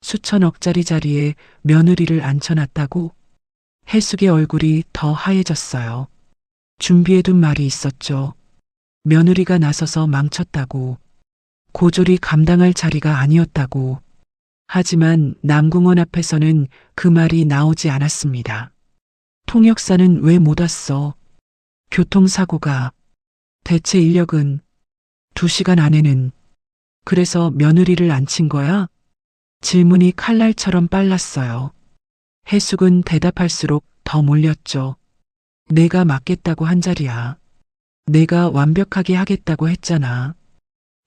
수천억짜리 자리에 며느리를 앉혀놨다고? 해숙의 얼굴이 더 하얘졌어요. 준비해둔 말이 있었죠. 며느리가 나서서 망쳤다고. 고졸이 감당할 자리가 아니었다고. 하지만 남궁원 앞에서는 그 말이 나오지 않았습니다. 통역사는 왜 못 왔어? 교통사고가. 대체 인력은 2시간 안에는. 그래서 며느리를 앉힌 거야? 질문이 칼날처럼 빨랐어요. 해숙은 대답할수록 더 몰렸죠. 내가 맡겠다고 한 자리야. 내가 완벽하게 하겠다고 했잖아.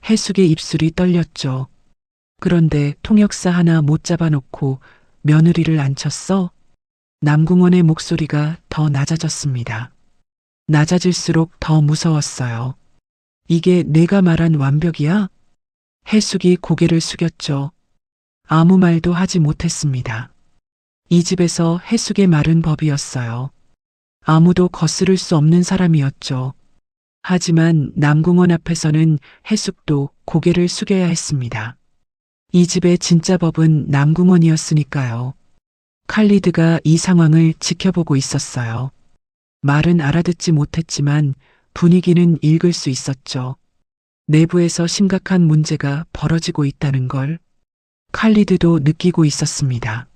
해숙의 입술이 떨렸죠. 그런데 통역사 하나 못 잡아놓고 며느리를 앉혔어? 남궁원의 목소리가 더 낮아졌습니다. 낮아질수록 더 무서웠어요. 이게 내가 말한 완벽이야? 해숙이 고개를 숙였죠. 아무 말도 하지 못했습니다. 이 집에서 해숙의 말은 법이었어요. 아무도 거스를 수 없는 사람이었죠. 하지만 남궁원 앞에서는 해숙도 고개를 숙여야 했습니다. 이 집의 진짜 법은 남궁원이었으니까요. 칼리드가 이 상황을 지켜보고 있었어요. 말은 알아듣지 못했지만 분위기는 읽을 수 있었죠. 내부에서 심각한 문제가 벌어지고 있다는 걸 칼리드도 느끼고 있었습니다.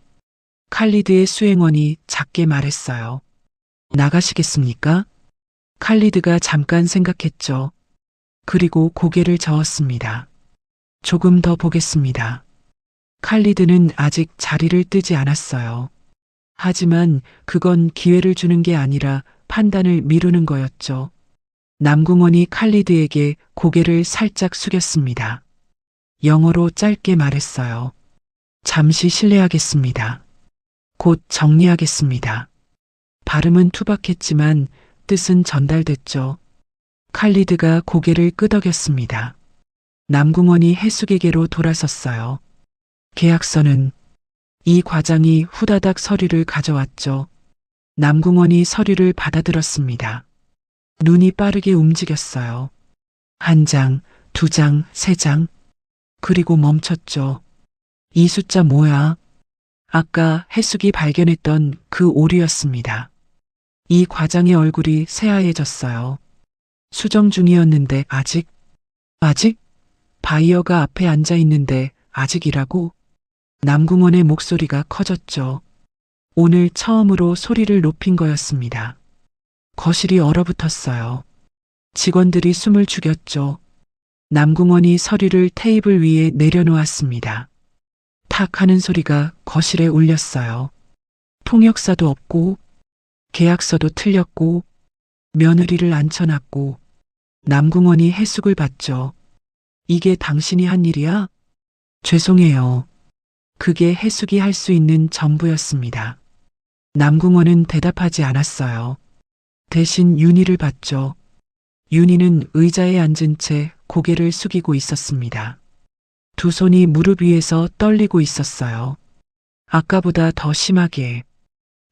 칼리드의 수행원이 작게 말했어요. 나가시겠습니까? 칼리드가 잠깐 생각했죠. 그리고 고개를 저었습니다. 조금 더 보겠습니다. 칼리드는 아직 자리를 뜨지 않았어요. 하지만 그건 기회를 주는 게 아니라 판단을 미루는 거였죠. 남궁원이 칼리드에게 고개를 살짝 숙였습니다. 영어로 짧게 말했어요. 잠시 실례하겠습니다. 곧 정리하겠습니다. 발음은 투박했지만 뜻은 전달됐죠. 칼리드가 고개를 끄덕였습니다. 남궁원이 해숙에게로 돌아섰어요. 계약서는. 이 과장이 후다닥 서류를 가져왔죠. 남궁원이 서류를 받아들었습니다. 눈이 빠르게 움직였어요. 1장, 2장, 3장. 그리고 멈췄죠. 이 숫자 뭐야? 아까 해숙이 발견했던 그 오류였습니다. 이 과장의 얼굴이 새하얘졌어요. 수정 중이었는데 아직? 바이어가 앞에 앉아 있는데 아직이라고? 남궁원의 목소리가 커졌죠. 오늘 처음으로 소리를 높인 거였습니다. 거실이 얼어붙었어요. 직원들이 숨을 죽였죠. 남궁원이 서류를 테이블 위에 내려놓았습니다. 탁 하는 소리가 거실에 울렸어요. 통역사도 없고, 계약서도 틀렸고, 며느리를 앉혀놨고, 남궁원이 해숙을 봤죠. 이게 당신이 한 일이야? 죄송해요. 그게 해숙이 할 수 있는 전부였습니다. 남궁원은 대답하지 않았어요. 대신 윤희를 봤죠. 윤희는 의자에 앉은 채 고개를 숙이고 있었습니다. 두 손이 무릎 위에서 떨리고 있었어요. 아까보다 더 심하게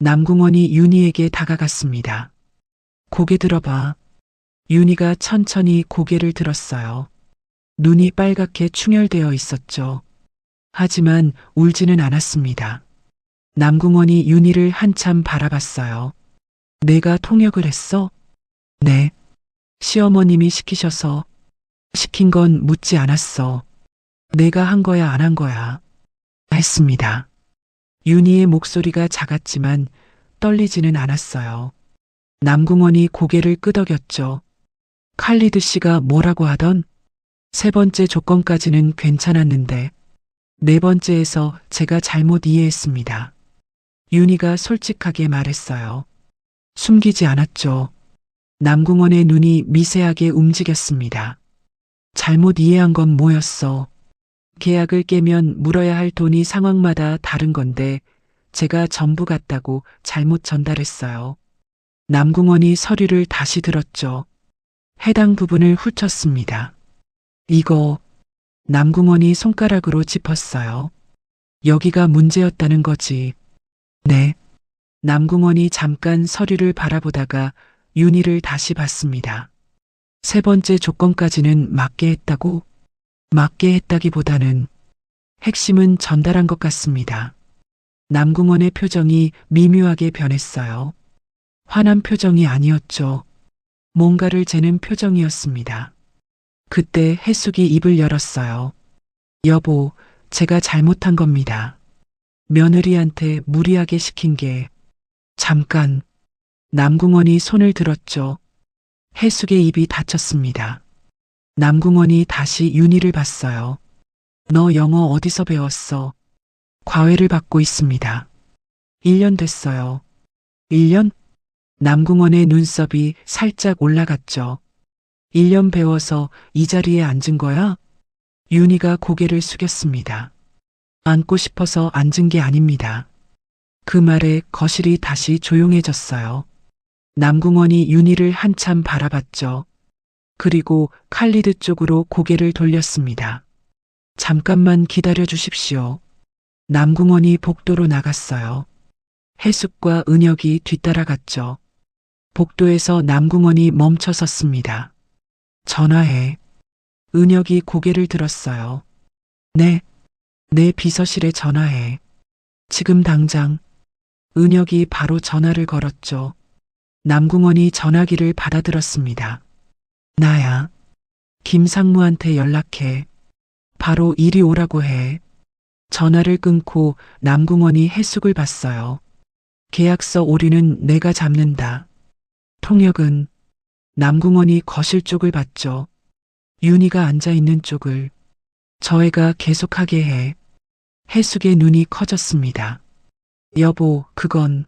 남궁원이 윤희에게 다가갔습니다. 고개 들어봐. 윤희가 천천히 고개를 들었어요. 눈이 빨갛게 충혈되어 있었죠. 하지만 울지는 않았습니다. 남궁원이 윤희를 한참 바라봤어요. 내가 통역을 했어? 네. 시어머님이 시키셔서. 시킨 건 묻지 않았어. 내가 한 거야, 안 한 거야. 했습니다. 윤희의 목소리가 작았지만 떨리지는 않았어요. 남궁원이 고개를 끄덕였죠. 칼리드 씨가 뭐라고 하던? 세 번째 조건까지는 괜찮았는데 네 번째에서 제가 잘못 이해했습니다. 윤희가 솔직하게 말했어요. 숨기지 않았죠. 남궁원의 눈이 미세하게 움직였습니다. 잘못 이해한 건 뭐였어? 계약을 깨면 물어야 할 돈이 상황마다 다른 건데 제가 전부 같다고 잘못 전달했어요. 남궁원이 서류를 다시 들었죠. 해당 부분을 훑었습니다. 이거 남궁원이 손가락으로 짚었어요. 여기가 문제였다는 거지. 네. 남궁원이 잠깐 서류를 바라보다가 윤희를 다시 봤습니다. 세 번째 조건까지는 맞게 했다고? 맞게 했다기보다는 핵심은 전달한 것 같습니다. 남궁원의 표정이 미묘하게 변했어요. 화난 표정이 아니었죠. 뭔가를 재는 표정이었습니다. 그때 해숙이 입을 열었어요. 여보, 제가 잘못한 겁니다. 며느리한테 무리하게 시킨 게. 잠깐. 남궁원이 손을 들었죠. 해숙의 입이 닫혔습니다. 남궁원이 다시 윤희를 봤어요. 너 영어 어디서 배웠어? 과외를 받고 있습니다. 1년 됐어요. 1년? 남궁원의 눈썹이 살짝 올라갔죠. 1년 배워서 이 자리에 앉은 거야? 윤희가 고개를 숙였습니다. 앉고 싶어서 앉은 게 아닙니다. 그 말에 거실이 다시 조용해졌어요. 남궁원이 윤희를 한참 바라봤죠. 그리고 칼리드 쪽으로 고개를 돌렸습니다. 잠깐만 기다려 주십시오. 남궁원이 복도로 나갔어요. 해숙과 은혁이 뒤따라갔죠. 복도에서 남궁원이 멈춰 섰습니다. 전화해. 은혁이 고개를 들었어요. 네. 내 비서실에 전화해. 지금 당장. 은혁이 바로 전화를 걸었죠. 남궁원이 전화기를 받아들었습니다. 나야. 김상무한테 연락해. 바로 이리 오라고 해. 전화를 끊고 남궁원이 해숙을 봤어요. 계약서 오류는 내가 잡는다. 통역은 남궁원이 거실 쪽을 봤죠. 윤희가 앉아있는 쪽을. 저 애가 계속하게 해. 해숙의 눈이 커졌습니다. 여보, 그건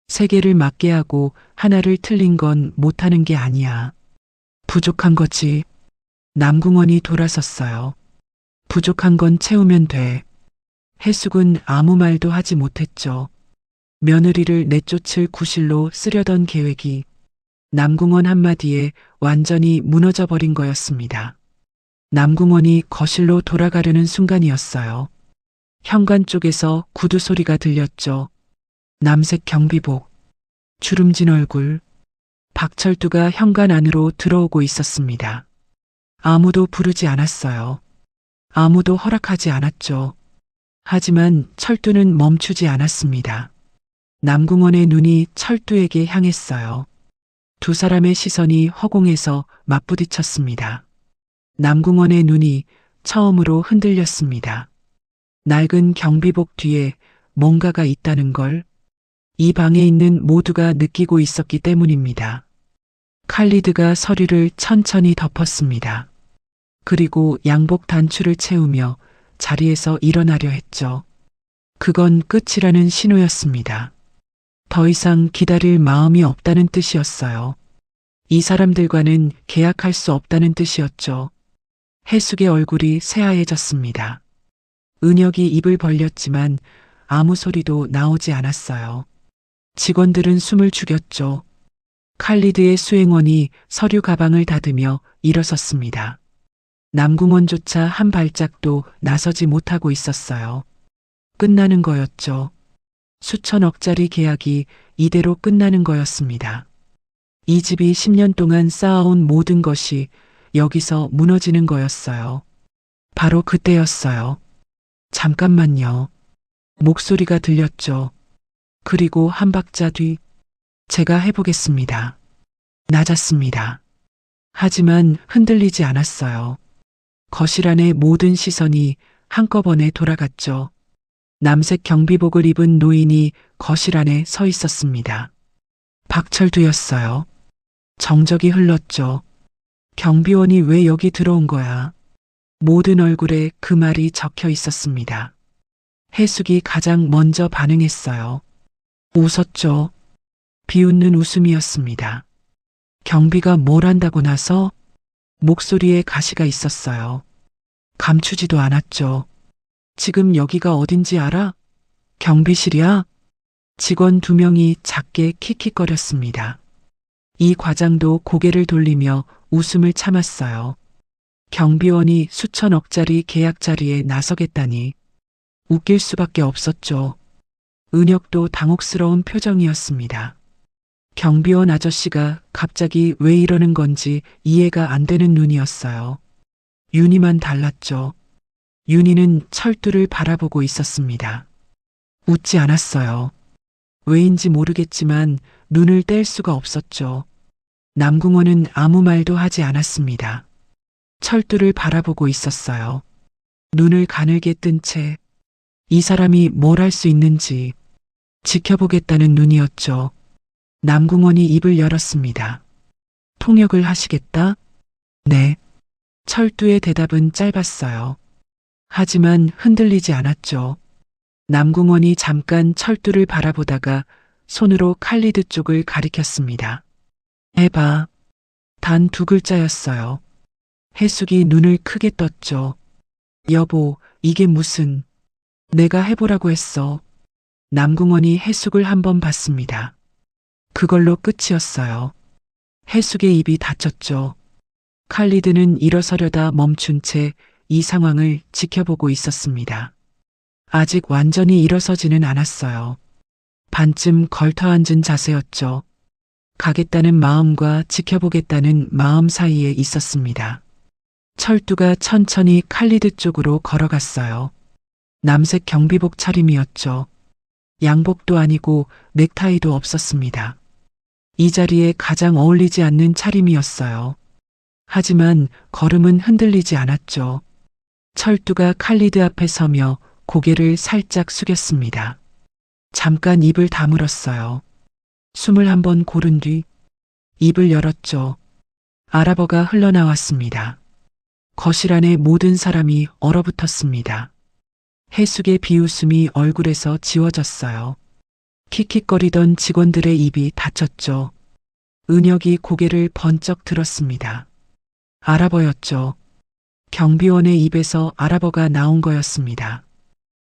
세 개를 맞게 하고 하나를 틀린 건 못하는 게 아니야. 부족한 거지. 남궁원이 돌아섰어요. 부족한 건 채우면 돼. 해숙은 아무 말도 하지 못했죠. 며느리를 내쫓을 구실로 쓰려던 계획이 남궁원 한마디에 완전히 무너져 버린 거였습니다. 남궁원이 거실로 돌아가려는 순간이었어요. 현관 쪽에서 구두 소리가 들렸죠. 남색 경비복, 주름진 얼굴, 박철두가 현관 안으로 들어오고 있었습니다. 아무도 부르지 않았어요. 아무도 허락하지 않았죠. 하지만 철두는 멈추지 않았습니다. 남궁원의 눈이 철두에게 향했어요. 두 사람의 시선이 허공에서 맞부딪혔습니다. 남궁원의 눈이 처음으로 흔들렸습니다. 낡은 경비복 뒤에 뭔가가 있다는 걸 이 방에 있는 모두가 느끼고 있었기 때문입니다. 칼리드가 서류를 천천히 덮었습니다. 그리고 양복 단추를 채우며 자리에서 일어나려 했죠. 그건 끝이라는 신호였습니다. 더 이상 기다릴 마음이 없다는 뜻이었어요. 이 사람들과는 계약할 수 없다는 뜻이었죠. 해숙의 얼굴이 새하얘졌습니다. 은혁이 입을 벌렸지만 아무 소리도 나오지 않았어요. 직원들은 숨을 죽였죠. 칼리드의 수행원이 서류 가방을 닫으며 일어섰습니다. 남궁원조차 한 발짝도 나서지 못하고 있었어요. 끝나는 거였죠. 수천억짜리 계약이 이대로 끝나는 거였습니다. 이 집이 10년 동안 쌓아온 모든 것이 여기서 무너지는 거였어요. 바로 그때였어요. 잠깐만요. 목소리가 들렸죠. 그리고 한 박자 뒤, 제가 해보겠습니다. 낮았습니다. 하지만 흔들리지 않았어요. 거실 안의 모든 시선이 한꺼번에 돌아갔죠. 남색 경비복을 입은 노인이 거실 안에 서 있었습니다. 박철두였어요. 정적이 흘렀죠. 경비원이 왜 여기 들어온 거야? 모든 얼굴에 그 말이 적혀 있었습니다. 해숙이 가장 먼저 반응했어요. 웃었죠. 비웃는 웃음이었습니다. 경비가 뭘 한다고 나서 목소리에 가시가 있었어요. 감추지도 않았죠. 지금 여기가 어딘지 알아? 경비실이야? 직원 2명이 작게 킥킥거렸습니다. 이 과장도 고개를 돌리며 웃음을 참았어요. 경비원이 수천억짜리 계약 자리에 나서겠다니 웃길 수밖에 없었죠. 은혁도 당혹스러운 표정이었습니다. 경비원 아저씨가 갑자기 왜 이러는 건지 이해가 안 되는 눈이었어요. 윤희만 달랐죠. 윤희는 철두를 바라보고 있었습니다. 웃지 않았어요. 왜인지 모르겠지만 눈을 뗄 수가 없었죠. 남궁원은 아무 말도 하지 않았습니다. 철두를 바라보고 있었어요. 눈을 가늘게 뜬 채 이 사람이 뭘 할 수 있는지 지켜보겠다는 눈이었죠. 남궁원이 입을 열었습니다. 통역을 하시겠다? 네. 철두의 대답은 짧았어요. 하지만 흔들리지 않았죠. 남궁원이 잠깐 철두를 바라보다가 손으로 칼리드 쪽을 가리켰습니다. 해봐. 단 2글자였어요. 해숙이 눈을 크게 떴죠. 여보, 이게 무슨... 내가 해보라고 했어. 남궁원이 해숙을 한번 봤습니다. 그걸로 끝이었어요. 해숙의 입이 닫혔죠. 칼리드는 일어서려다 멈춘 채 이 상황을 지켜보고 있었습니다. 아직 완전히 일어서지는 않았어요. 반쯤 걸터앉은 자세였죠. 가겠다는 마음과 지켜보겠다는 마음 사이에 있었습니다. 철두가 천천히 칼리드 쪽으로 걸어갔어요. 남색 경비복 차림이었죠. 양복도 아니고 넥타이도 없었습니다. 이 자리에 가장 어울리지 않는 차림이었어요. 하지만 걸음은 흔들리지 않았죠. 철두가 칼리드 앞에 서며 고개를 살짝 숙였습니다. 잠깐 입을 다물었어요. 숨을 한번 고른 뒤 입을 열었죠. 아랍어가 흘러나왔습니다. 거실 안에 모든 사람이 얼어붙었습니다. 해숙의 비웃음이 얼굴에서 지워졌어요. 킥킥거리던 직원들의 입이 닫혔죠. 은혁이 고개를 번쩍 들었습니다. 아랍어였죠. 경비원의 입에서 아랍어가 나온 거였습니다.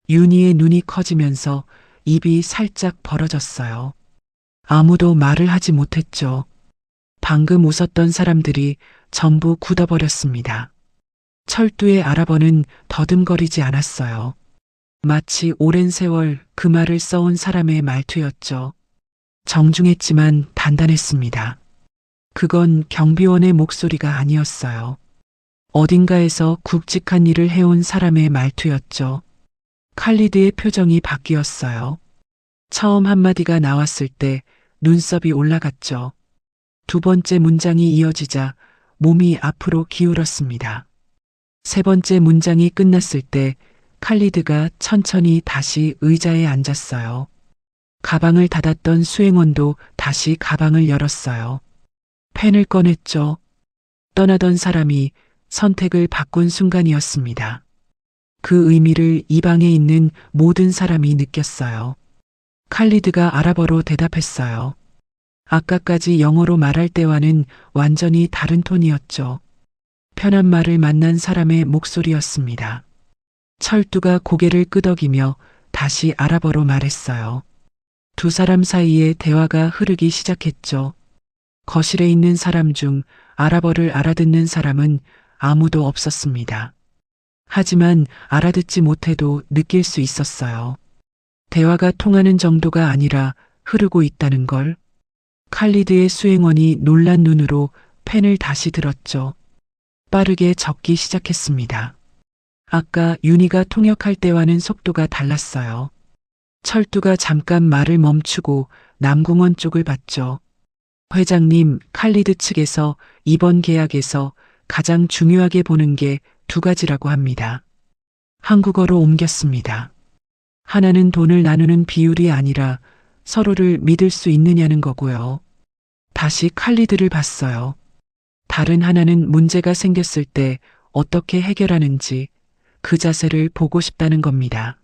윤희의 눈이 커지면서 입이 살짝 벌어졌어요. 아무도 말을 하지 못했죠. 방금 웃었던 사람들이 전부 굳어버렸습니다. 철두의 아랍어는 더듬거리지 않았어요. 마치 오랜 세월 그 말을 써온 사람의 말투였죠. 정중했지만 단단했습니다. 그건 경비원의 목소리가 아니었어요. 어딘가에서 굵직한 일을 해온 사람의 말투였죠. 칼리드의 표정이 바뀌었어요. 처음 한마디가 나왔을 때 눈썹이 올라갔죠. 2번째 문장이 이어지자 몸이 앞으로 기울었습니다. 3번째 문장이 끝났을 때 칼리드가 천천히 다시 의자에 앉았어요. 가방을 닫았던 수행원도 다시 가방을 열었어요. 펜을 꺼냈죠. 떠나던 사람이 선택을 바꾼 순간이었습니다. 그 의미를 이 방에 있는 모든 사람이 느꼈어요. 칼리드가 아랍어로 대답했어요. 아까까지 영어로 말할 때와는 완전히 다른 톤이었죠. 편한 말을 만난 사람의 목소리였습니다. 철두가 고개를 끄덕이며 다시 아랍어로 말했어요. 2 사람 사이에 대화가 흐르기 시작했죠. 거실에 있는 사람 중 아랍어를 알아듣는 사람은 아무도 없었습니다. 하지만 알아듣지 못해도 느낄 수 있었어요. 대화가 통하는 정도가 아니라 흐르고 있다는 걸. 칼리드의 수행원이 놀란 눈으로 펜을 다시 들었죠. 빠르게 적기 시작했습니다. 아까 윤희가 통역할 때와는 속도가 달랐어요. 철두가 잠깐 말을 멈추고 남궁원 쪽을 봤죠. 회장님, 칼리드 측에서 이번 계약에서 가장 중요하게 보는 게 두 가지라고 합니다. 한국어로 옮겼습니다. 하나는 돈을 나누는 비율이 아니라 서로를 믿을 수 있느냐는 거고요. 다시 칼리드를 봤어요. 다른 하나는 문제가 생겼을 때 어떻게 해결하는지 그 자세를 보고 싶다는 겁니다.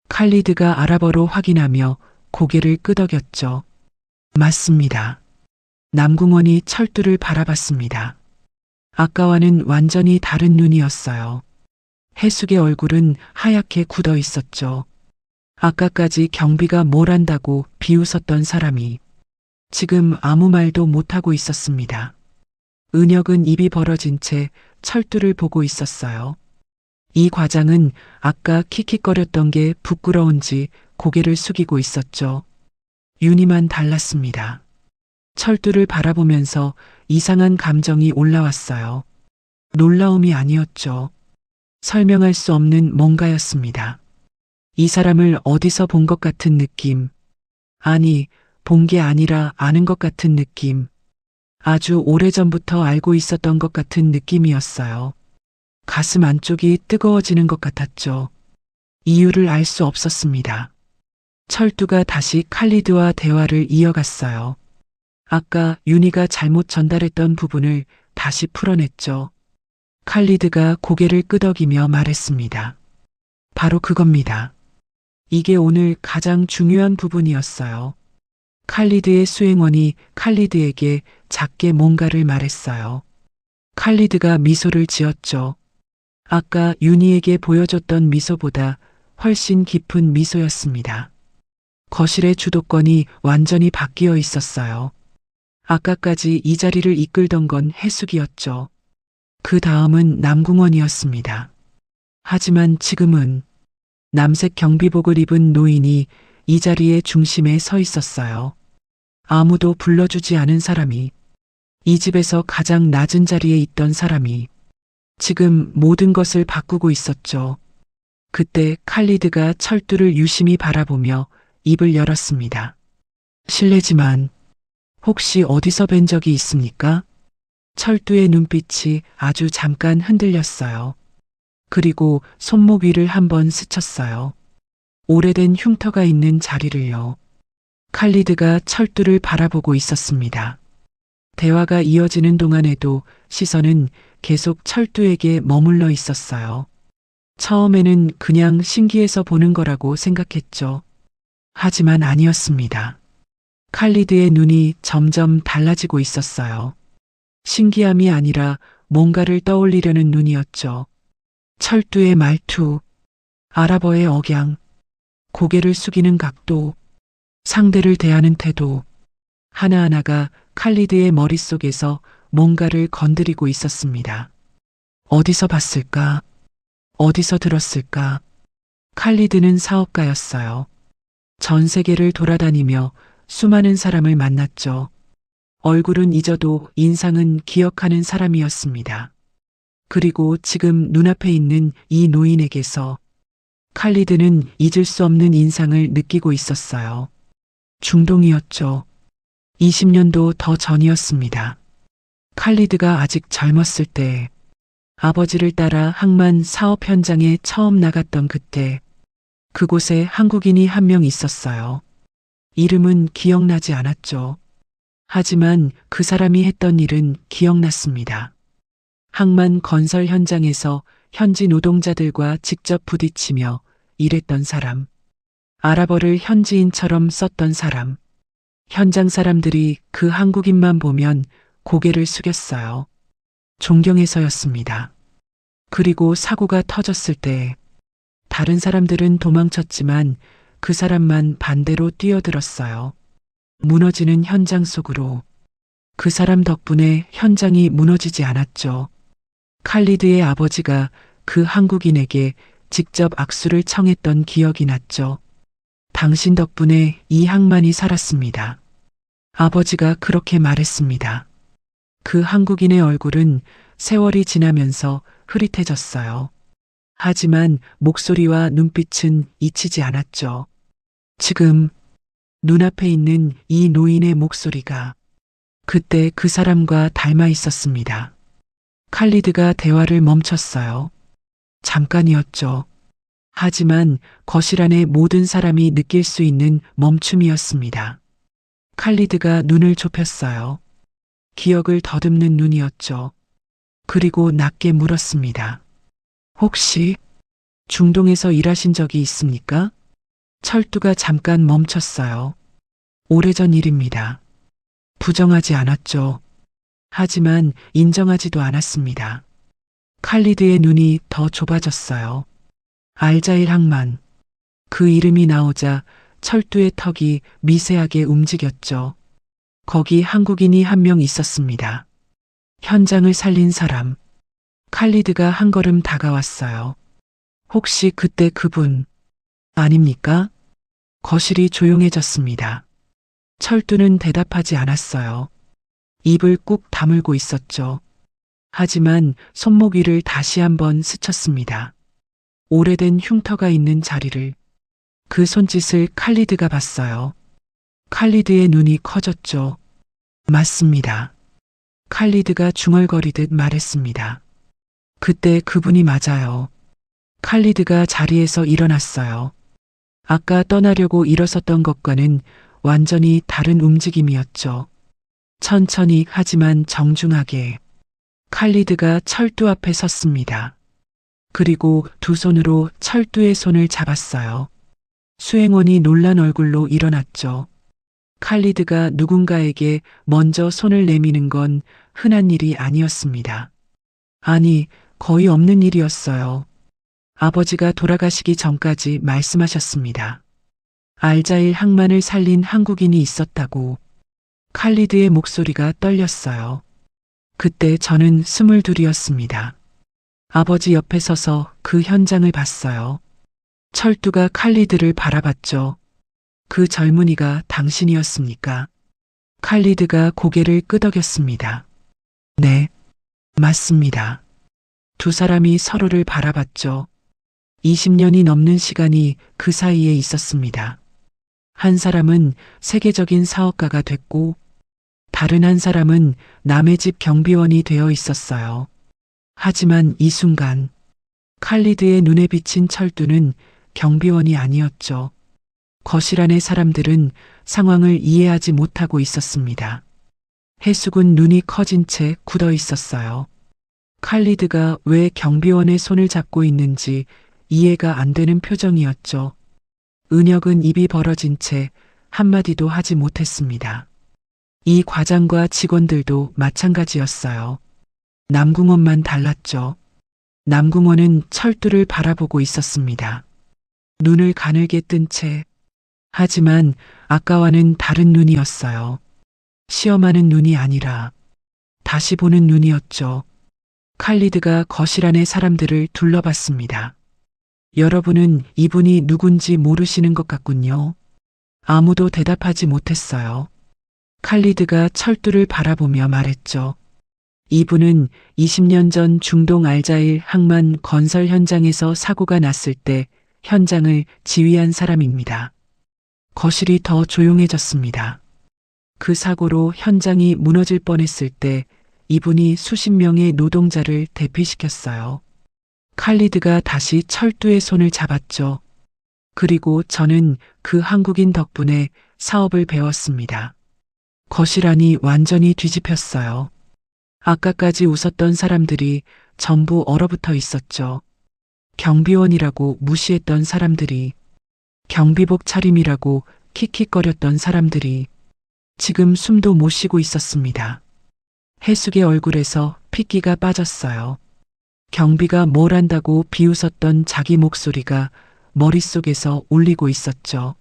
칼리드가 아랍어로 확인하며 고개를 끄덕였죠. 맞습니다. 남궁원이 철두를 바라봤습니다. 아까와는 완전히 다른 눈이었어요. 해숙의 얼굴은 하얗게 굳어 있었죠. 아까까지 경비가 뭘 한다고 비웃었던 사람이 지금 아무 말도 못하고 있었습니다. 은혁은 입이 벌어진 채 철두를 보고 있었어요. 이 과장은 아까 킥킥거렸던 게 부끄러운지 고개를 숙이고 있었죠. 윤희만 달랐습니다. 철두를 바라보면서 이상한 감정이 올라왔어요. 놀라움이 아니었죠. 설명할 수 없는 뭔가였습니다. 이 사람을 어디서 본 것 같은 느낌. 아니, 본 게 아니라 아는 것 같은 느낌. 아주 오래전부터 알고 있었던 것 같은 느낌이었어요. 가슴 안쪽이 뜨거워지는 것 같았죠. 이유를 알 수 없었습니다. 철두가 다시 칼리드와 대화를 이어갔어요. 아까 윤희가 잘못 전달했던 부분을 다시 풀어냈죠. 칼리드가 고개를 끄덕이며 말했습니다. 바로 그겁니다. 이게 오늘 가장 중요한 부분이었어요. 칼리드의 수행원이 칼리드에게 작게 뭔가를 말했어요. 칼리드가 미소를 지었죠. 아까 윤희에게 보여줬던 미소보다 훨씬 깊은 미소였습니다. 거실의 주도권이 완전히 바뀌어 있었어요. 아까까지 이 자리를 이끌던 건 해숙이었죠. 그 다음은 남궁원이었습니다. 하지만 지금은 남색 경비복을 입은 노인이 이 자리의 중심에 서 있었어요. 아무도 불러주지 않은 사람이, 이 집에서 가장 낮은 자리에 있던 사람이 지금 모든 것을 바꾸고 있었죠. 그때 칼리드가 철두를 유심히 바라보며 입을 열었습니다. 실례지만 혹시 어디서 뵌 적이 있습니까? 철두의 눈빛이 아주 잠깐 흔들렸어요. 그리고 손목 위를 한번 스쳤어요. 오래된 흉터가 있는 자리를요. 칼리드가 철두를 바라보고 있었습니다. 대화가 이어지는 동안에도 시선은 계속 철두에게 머물러 있었어요. 처음에는 그냥 신기해서 보는 거라고 생각했죠. 하지만 아니었습니다. 칼리드의 눈이 점점 달라지고 있었어요. 신기함이 아니라 뭔가를 떠올리려는 눈이었죠. 철두의 말투, 아랍어의 억양, 고개를 숙이는 각도, 상대를 대하는 태도, 하나하나가 칼리드의 머릿속에서 뭔가를 건드리고 있었습니다. 어디서 봤을까? 어디서 들었을까? 칼리드는 사업가였어요. 전 세계를 돌아다니며 수많은 사람을 만났죠. 얼굴은 잊어도 인상은 기억하는 사람이었습니다. 그리고 지금 눈앞에 있는 이 노인에게서 칼리드는 잊을 수 없는 인상을 느끼고 있었어요. 중동이었죠. 20년도 더 전이었습니다. 칼리드가 아직 젊었을 때, 아버지를 따라 항만 사업 현장에 처음 나갔던 그때, 그곳에 한국인이 한 명 있었어요. 이름은 기억나지 않았죠. 하지만 그 사람이 했던 일은 기억났습니다. 항만 건설 현장에서 현지 노동자들과 직접 부딪히며 일했던 사람, 아랍어를 현지인처럼 썼던 사람, 현장 사람들이 그 한국인만 보면 고개를 숙였어요. 존경해서였습니다. 그리고 사고가 터졌을 때 다른 사람들은 도망쳤지만 그 사람만 반대로 뛰어들었어요. 무너지는 현장 속으로. 그 사람 덕분에 현장이 무너지지 않았죠. 칼리드의 아버지가 그 한국인에게 직접 악수를 청했던 기억이 났죠. 당신 덕분에 이 항만이 살았습니다. 아버지가 그렇게 말했습니다. 그 한국인의 얼굴은 세월이 지나면서 흐릿해졌어요. 하지만 목소리와 눈빛은 잊히지 않았죠. 지금 눈앞에 있는 이 노인의 목소리가 그때 그 사람과 닮아 있었습니다. 칼리드가 대화를 멈췄어요. 잠깐이었죠. 하지만 거실 안의 모든 사람이 느낄 수 있는 멈춤이었습니다. 칼리드가 눈을 좁혔어요. 기억을 더듬는 눈이었죠. 그리고 낮게 물었습니다. 혹시 중동에서 일하신 적이 있습니까? 철두가 잠깐 멈췄어요. 오래전 일입니다. 부정하지 않았죠. 하지만 인정하지도 않았습니다. 칼리드의 눈이 더 좁아졌어요. 알자일 항만. 그 이름이 나오자 철두의 턱이 미세하게 움직였죠. 거기 한국인이 한 명 있었습니다. 현장을 살린 사람. 칼리드가 한 걸음 다가왔어요. 혹시 그때 그분 아닙니까? 거실이 조용해졌습니다. 철두는 대답하지 않았어요. 입을 꾹 다물고 있었죠. 하지만 손목 위를 다시 한번 스쳤습니다. 오래된 흉터가 있는 자리를. 그 손짓을 칼리드가 봤어요. 칼리드의 눈이 커졌죠. 맞습니다. 칼리드가 중얼거리듯 말했습니다. 그때 그분이 맞아요. 칼리드가 자리에서 일어났어요. 아까 떠나려고 일어섰던 것과는 완전히 다른 움직임이었죠. 천천히 하지만 정중하게. 칼리드가 철두 앞에 섰습니다. 그리고 두 손으로 철두의 손을 잡았어요. 수행원이 놀란 얼굴로 일어났죠. 칼리드가 누군가에게 먼저 손을 내미는 건 흔한 일이 아니었습니다. 아니, 거의 없는 일이었어요. 아버지가 돌아가시기 전까지 말씀하셨습니다. 알자일 항만을 살린 한국인이 있었다고. 칼리드의 목소리가 떨렸어요. 그때 저는 22이었습니다. 아버지 옆에 서서 그 현장을 봤어요. 철두가 칼리드를 바라봤죠. 그 젊은이가 당신이었습니까? 칼리드가 고개를 끄덕였습니다. 네, 맞습니다. 두 사람이 서로를 바라봤죠. 20년이 넘는 시간이 그 사이에 있었습니다. 한 사람은 세계적인 사업가가 됐고, 다른 한 사람은 남의 집 경비원이 되어 있었어요. 하지만 이 순간, 칼리드의 눈에 비친 철두는 경비원이 아니었죠. 거실 안의 사람들은 상황을 이해하지 못하고 있었습니다. 해숙은 눈이 커진 채 굳어 있었어요. 칼리드가 왜 경비원의 손을 잡고 있는지 이해가 안 되는 표정이었죠. 은혁은 입이 벌어진 채 한마디도 하지 못했습니다. 이 과장과 직원들도 마찬가지였어요. 남궁원만 달랐죠. 남궁원은 철두를 바라보고 있었습니다. 눈을 가늘게 뜬 채. 하지만 아까와는 다른 눈이었어요. 시험하는 눈이 아니라 다시 보는 눈이었죠. 칼리드가 거실 안의 사람들을 둘러봤습니다. 여러분은 이분이 누군지 모르시는 것 같군요. 아무도 대답하지 못했어요. 칼리드가 철두를 바라보며 말했죠. 이분은 20년 전 중동 알자일 항만 건설 현장에서 사고가 났을 때 현장을 지휘한 사람입니다. 거실이 더 조용해졌습니다. 그 사고로 현장이 무너질 뻔했을 때 이분이 수십 명의 노동자를 대피시켰어요. 칼리드가 다시 철두의 손을 잡았죠. 그리고 저는 그 한국인 덕분에 사업을 배웠습니다. 거실 안이 완전히 뒤집혔어요. 아까까지 웃었던 사람들이 전부 얼어붙어 있었죠. 경비원이라고 무시했던 사람들이, 경비복 차림이라고 킥킥거렸던 사람들이 지금 숨도 못 쉬고 있었습니다. 해숙의 얼굴에서 핏기가 빠졌어요. 경비가 뭘 한다고 비웃었던 자기 목소리가 머릿속에서 울리고 있었죠.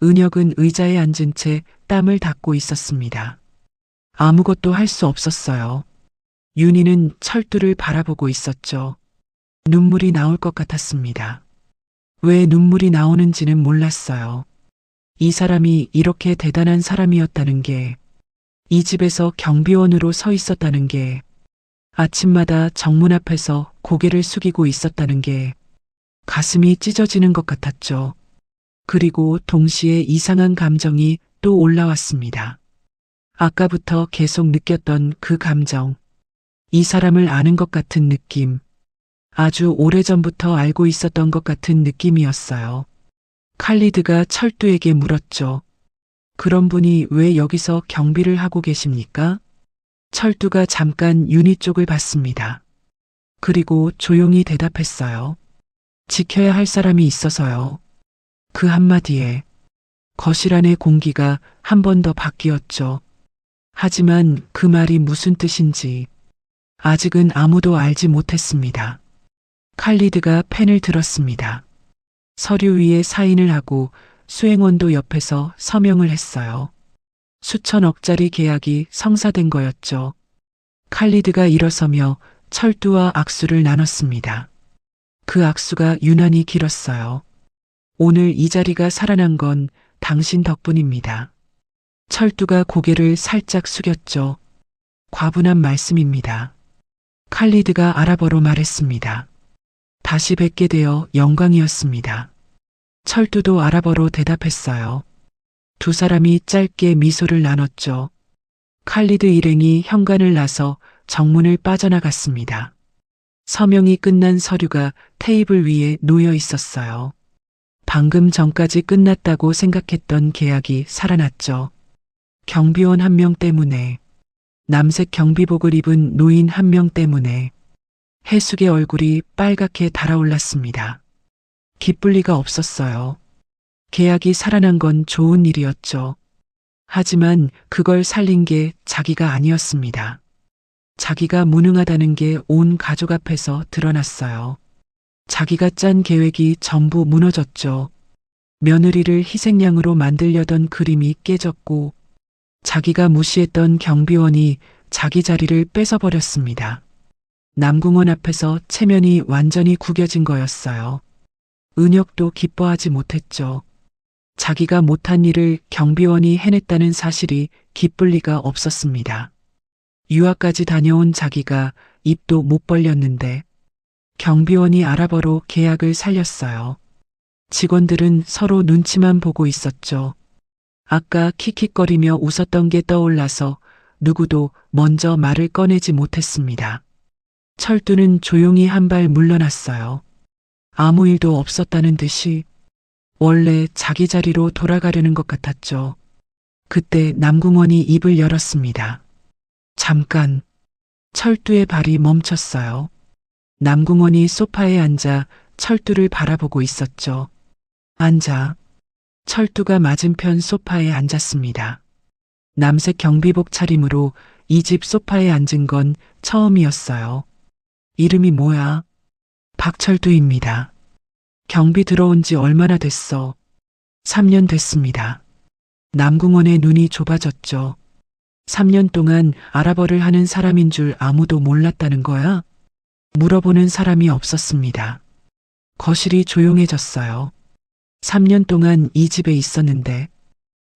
은혁은 의자에 앉은 채 땀을 닦고 있었습니다. 아무것도 할 수 없었어요. 윤희는 철두를 바라보고 있었죠. 눈물이 나올 것 같았습니다. 왜 눈물이 나오는지는 몰랐어요. 이 사람이 이렇게 대단한 사람이었다는 게, 이 집에서 경비원으로 서 있었다는 게, 아침마다 정문 앞에서 고개를 숙이고 있었다는 게 가슴이 찢어지는 것 같았죠. 그리고 동시에 이상한 감정이 또 올라왔습니다. 아까부터 계속 느꼈던 그 감정. 이 사람을 아는 것 같은 느낌. 아주 오래전부터 알고 있었던 것 같은 느낌이었어요. 칼리드가 철두에게 물었죠. 그런 분이 왜 여기서 경비를 하고 계십니까? 철두가 잠깐 윤희 쪽을 봤습니다. 그리고 조용히 대답했어요. 지켜야 할 사람이 있어서요. 그 한마디에 거실 안의 공기가 한 번 더 바뀌었죠. 하지만 그 말이 무슨 뜻인지 아직은 아무도 알지 못했습니다. 칼리드가 펜을 들었습니다. 서류 위에 사인을 하고 수행원도 옆에서 서명을 했어요. 수천억짜리 계약이 성사된 거였죠. 칼리드가 일어서며 철두와 악수를 나눴습니다. 그 악수가 유난히 길었어요. 오늘 이 자리가 살아난 건 당신 덕분입니다. 철두가 고개를 살짝 숙였죠. 과분한 말씀입니다. 칼리드가 아랍어로 말했습니다. 다시 뵙게 되어 영광이었습니다. 철두도 아랍어로 대답했어요. 두 사람이 짧게 미소를 나눴죠. 칼리드 일행이 현관을 나서 정문을 빠져나갔습니다. 서명이 끝난 서류가 테이블 위에 놓여 있었어요. 방금 전까지 끝났다고 생각했던 계약이 살아났죠. 경비원 한 명 때문에, 남색 경비복을 입은 노인 한 명 때문에 해숙의 얼굴이 빨갛게 달아올랐습니다. 기쁠 리가 없었어요. 계약이 살아난 건 좋은 일이었죠. 하지만 그걸 살린 게 자기가 아니었습니다. 자기가 무능하다는 게 온 가족 앞에서 드러났어요. 자기가 짠 계획이 전부 무너졌죠. 며느리를 희생양으로 만들려던 그림이 깨졌고, 자기가 무시했던 경비원이 자기 자리를 뺏어버렸습니다. 남궁원 앞에서 체면이 완전히 구겨진 거였어요. 은혁도 기뻐하지 못했죠. 자기가 못한 일을 경비원이 해냈다는 사실이 기쁠 리가 없었습니다. 유학까지 다녀온 자기가 입도 못 벌렸는데 경비원이 아랍어로 계약을 살렸어요. 직원들은 서로 눈치만 보고 있었죠. 아까 킥킥거리며 웃었던 게 떠올라서 누구도 먼저 말을 꺼내지 못했습니다. 철두는 조용히 한 발 물러났어요. 아무 일도 없었다는 듯이 원래 자기 자리로 돌아가려는 것 같았죠. 그때 남궁원이 입을 열었습니다. 잠깐. 철두의 발이 멈췄어요. 남궁원이 소파에 앉아 철두를 바라보고 있었죠. 앉아. 철두가 맞은편 소파에 앉았습니다. 남색 경비복 차림으로 이 집 소파에 앉은 건 처음이었어요. 이름이 뭐야? 박철두입니다. 경비 들어온 지 얼마나 됐어? 3년 됐습니다. 남궁원의 눈이 좁아졌죠. 3년 동안 아랍어를 하는 사람인 줄 아무도 몰랐다는 거야? 물어보는 사람이 없었습니다. 거실이 조용해졌어요. 3년 동안 이 집에 있었는데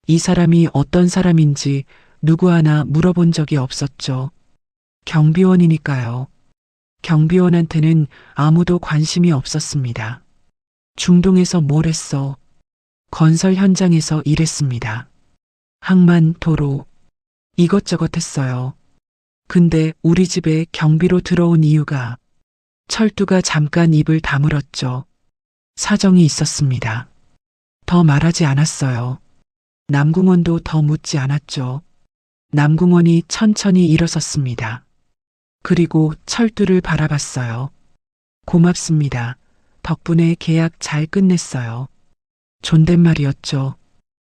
이 사람이 어떤 사람인지 누구 하나 물어본 적이 없었죠. 경비원이니까요. 경비원한테는 아무도 관심이 없었습니다. 중동에서 뭘 했어? 건설 현장에서 일했습니다. 항만, 도로, 이것저것 했어요. 근데 우리 집에 경비로 들어온 이유가 철두가 잠깐 입을 다물었죠. 사정이 있었습니다. 더 말하지 않았어요. 남궁원도 더 묻지 않았죠. 남궁원이 천천히 일어섰습니다. 그리고 철두를 바라봤어요. 고맙습니다. 덕분에 계약 잘 끝냈어요. 존댓말이었죠.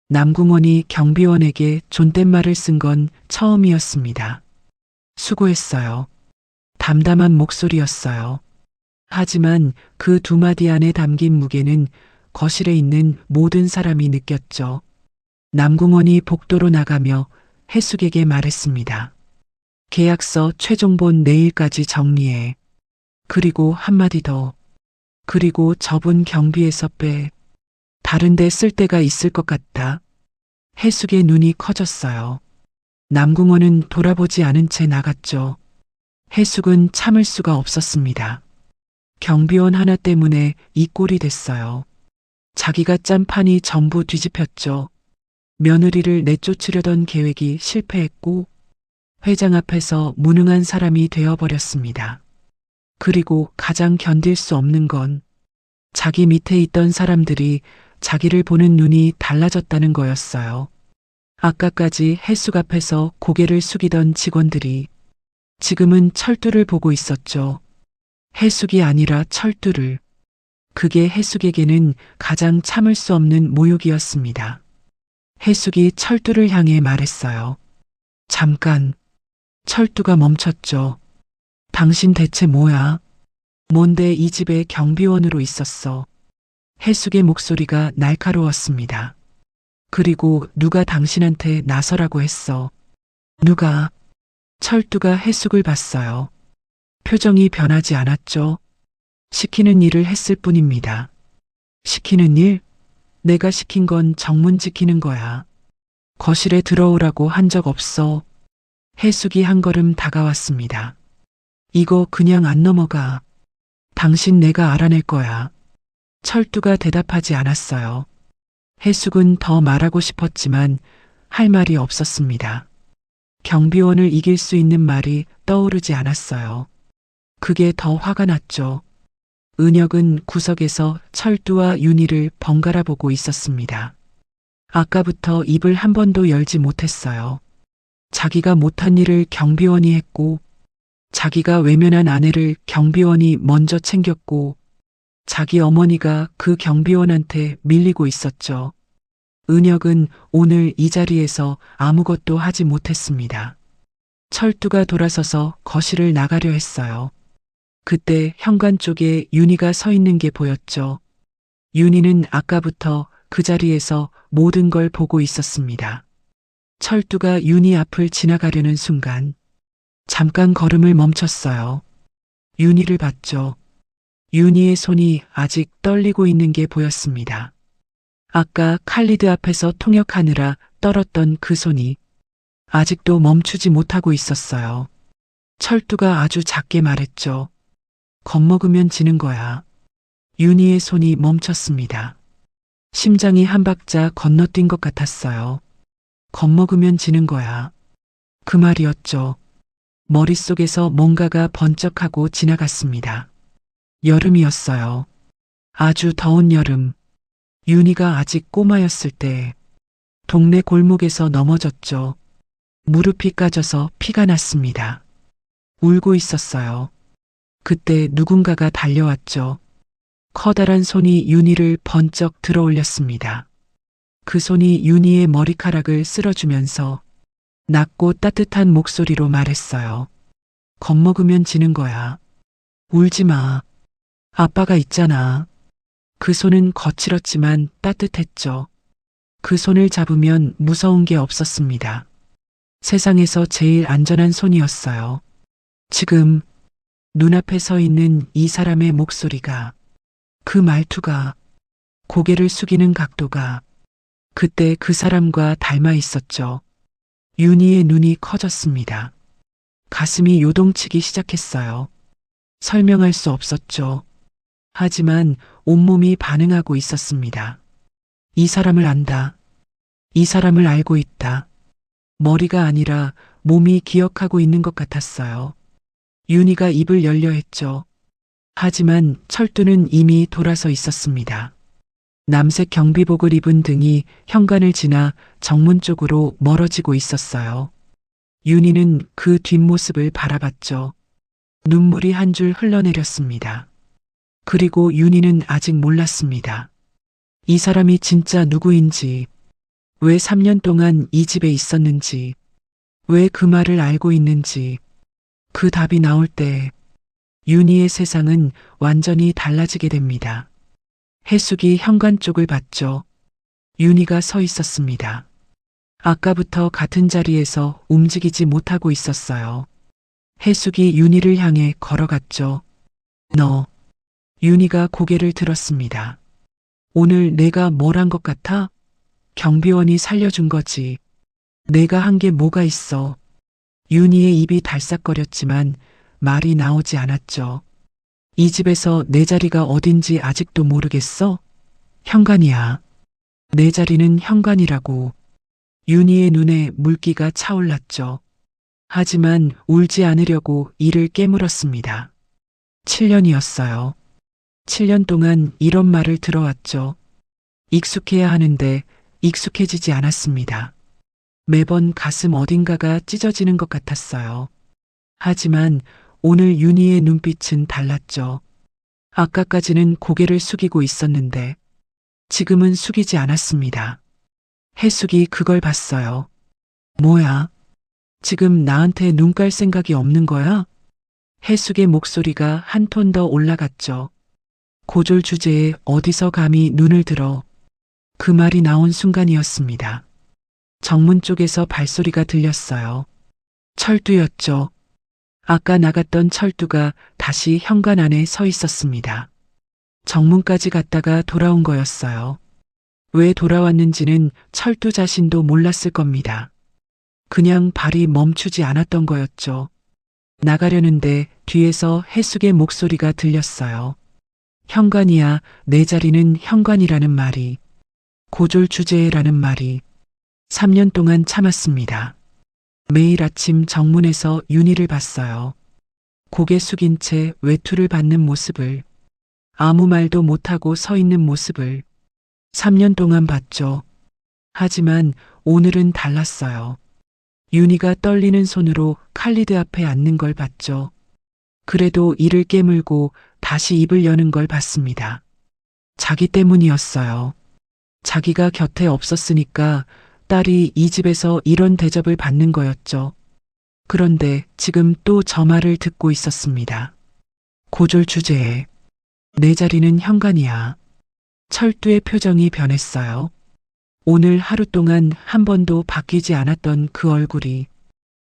남궁원이 경비원에게 존댓말을 쓴 건 처음이었습니다. 수고했어요. 담담한 목소리였어요. 하지만 그 두 마디 안에 담긴 무게는 거실에 있는 모든 사람이 느꼈죠. 남궁원이 복도로 나가며 해숙에게 말했습니다. 계약서 최종본 내일까지 정리해. 그리고 한마디 더. 그리고 저분 경비에서 빼. 다른 데 쓸 데가 있을 것 같다. 해숙의 눈이 커졌어요. 남궁원은 돌아보지 않은 채 나갔죠. 해숙은 참을 수가 없었습니다. 경비원 하나 때문에 이 꼴이 됐어요. 자기가 짠 판이 전부 뒤집혔죠. 며느리를 내쫓으려던 계획이 실패했고 회장 앞에서 무능한 사람이 되어버렸습니다. 그리고 가장 견딜 수 없는 건 자기 밑에 있던 사람들이 자기를 보는 눈이 달라졌다는 거였어요. 아까까지 해숙 앞에서 고개를 숙이던 직원들이 지금은 철두를 보고 있었죠. 해숙이 아니라 철두를. 그게 해숙에게는 가장 참을 수 없는 모욕이었습니다. 해숙이 철두를 향해 말했어요. 잠깐. 철두가 멈췄죠. 당신 대체 뭐야? 뭔데 이 집에 경비원으로 있었어? 해숙의 목소리가 날카로웠습니다. 그리고 누가 당신한테 나서라고 했어? 누가? 철두가 해숙을 봤어요. 표정이 변하지 않았죠. 시키는 일을 했을 뿐입니다. 시키는 일? 내가 시킨 건 정문 지키는 거야. 거실에 들어오라고 한 적 없어. 해숙이 한 걸음 다가왔습니다. 이거 그냥 안 넘어가. 당신 내가 알아낼 거야. 철두가 대답하지 않았어요. 해숙은 더 말하고 싶었지만 할 말이 없었습니다. 경비원을 이길 수 있는 말이 떠오르지 않았어요. 그게 더 화가 났죠. 은혁은 구석에서 철두와 윤희를 번갈아 보고 있었습니다. 아까부터 입을 한 번도 열지 못했어요. 자기가 못한 일을 경비원이 했고, 자기가 외면한 아내를 경비원이 먼저 챙겼고, 자기 어머니가 그 경비원한테 밀리고 있었죠. 은혁은 오늘 이 자리에서 아무것도 하지 못했습니다. 철두가 돌아서서 거실을 나가려 했어요. 그때 현관 쪽에 윤희가 서 있는 게 보였죠. 윤희는 아까부터 그 자리에서 모든 걸 보고 있었습니다. 철두가 윤희 앞을 지나가려는 순간 잠깐 걸음을 멈췄어요. 윤희를 봤죠. 윤희의 손이 아직 떨리고 있는 게 보였습니다. 아까 칼리드 앞에서 통역하느라 떨었던 그 손이 아직도 멈추지 못하고 있었어요. 철두가 아주 작게 말했죠. 겁먹으면 지는 거야. 윤희의 손이 멈췄습니다. 심장이 한 박자 건너뛴 것 같았어요. 겁먹으면 지는 거야. 그 말이었죠. 머릿속에서 뭔가가 번쩍하고 지나갔습니다. 여름이었어요. 아주 더운 여름. 윤희가 아직 꼬마였을 때 동네 골목에서 넘어졌죠. 무릎이 까져서 피가 났습니다. 울고 있었어요. 그때 누군가가 달려왔죠. 커다란 손이 윤희를 번쩍 들어 올렸습니다. 그 손이 윤희의 머리카락을 쓸어주면서 낮고 따뜻한 목소리로 말했어요. 겁먹으면 지는 거야. 울지 마. 아빠가 있잖아. 그 손은 거칠었지만 따뜻했죠. 그 손을 잡으면 무서운 게 없었습니다. 세상에서 제일 안전한 손이었어요. 지금 눈앞에 서 있는 이 사람의 목소리가, 그 말투가, 고개를 숙이는 각도가 그때 그 사람과 닮아 있었죠. 윤희의 눈이 커졌습니다. 가슴이 요동치기 시작했어요. 설명할 수 없었죠. 하지만 온몸이 반응하고 있었습니다. 이 사람을 안다. 이 사람을 알고 있다. 머리가 아니라 몸이 기억하고 있는 것 같았어요. 윤희가 입을 열려 했죠. 하지만 철두는 이미 돌아서 있었습니다. 남색 경비복을 입은 등이 현관을 지나 정문 쪽으로 멀어지고 있었어요. 윤희는 그 뒷모습을 바라봤죠. 눈물이 한 줄 흘러내렸습니다. 그리고 윤희는 아직 몰랐습니다. 이 사람이 진짜 누구인지, 왜 3년 동안 이 집에 있었는지, 왜 그 말을 알고 있는지, 그 답이 나올 때 윤희의 세상은 완전히 달라지게 됩니다. 해숙이 현관 쪽을 봤죠. 윤희가 서 있었습니다. 아까부터 같은 자리에서 움직이지 못하고 있었어요. 해숙이 윤희를 향해 걸어갔죠. 너. 윤희가 고개를 들었습니다. 오늘 내가 뭘 한 것 같아? 경비원이 살려준 거지. 내가 한 게 뭐가 있어. 윤희의 입이 달싹거렸지만 말이 나오지 않았죠. 이 집에서 내 자리가 어딘지 아직도 모르겠어? 현관이야. 내 자리는 현관이라고. 윤희의 눈에 물기가 차올랐죠. 하지만 울지 않으려고 이를 깨물었습니다. 7년이었어요. 7년 동안 이런 말을 들어왔죠. 익숙해야 하는데 익숙해지지 않았습니다. 매번 가슴 어딘가가 찢어지는 것 같았어요. 하지만 오늘 윤희의 눈빛은 달랐죠. 아까까지는 고개를 숙이고 있었는데 지금은 숙이지 않았습니다. 해숙이 그걸 봤어요. 뭐야? 지금 나한테 눈 깔 생각이 없는 거야? 해숙의 목소리가 한 톤 더 올라갔죠. 고졸 주제에 어디서 감히 눈을 들어. 그 말이 나온 순간이었습니다. 정문 쪽에서 발소리가 들렸어요. 철두였죠. 아까 나갔던 철두가 다시 현관 안에 서 있었습니다. 정문까지 갔다가 돌아온 거였어요. 왜 돌아왔는지는 철두 자신도 몰랐을 겁니다. 그냥 발이 멈추지 않았던 거였죠. 나가려는데 뒤에서 해숙의 목소리가 들렸어요. 현관이야, 내 자리는 현관이라는 말이. 고졸 주제라는 말이. 3년 동안 참았습니다. 매일 아침 정문에서 윤희를 봤어요. 고개 숙인 채 외투를 받는 모습을. 아무 말도 못하고 서 있는 모습을. 3년 동안 봤죠. 하지만 오늘은 달랐어요. 윤희가 떨리는 손으로 칼리드 앞에 앉는 걸 봤죠. 그래도 이를 깨물고 다시 입을 여는 걸 봤습니다. 자기 때문이었어요. 자기가 곁에 없었으니까 딸이 이 집에서 이런 대접을 받는 거였죠. 그런데 지금 또 저 말을 듣고 있었습니다. 고졸 주제에 내 자리는 현관이야. 철두의 표정이 변했어요. 오늘 하루 동안 한 번도 바뀌지 않았던 그 얼굴이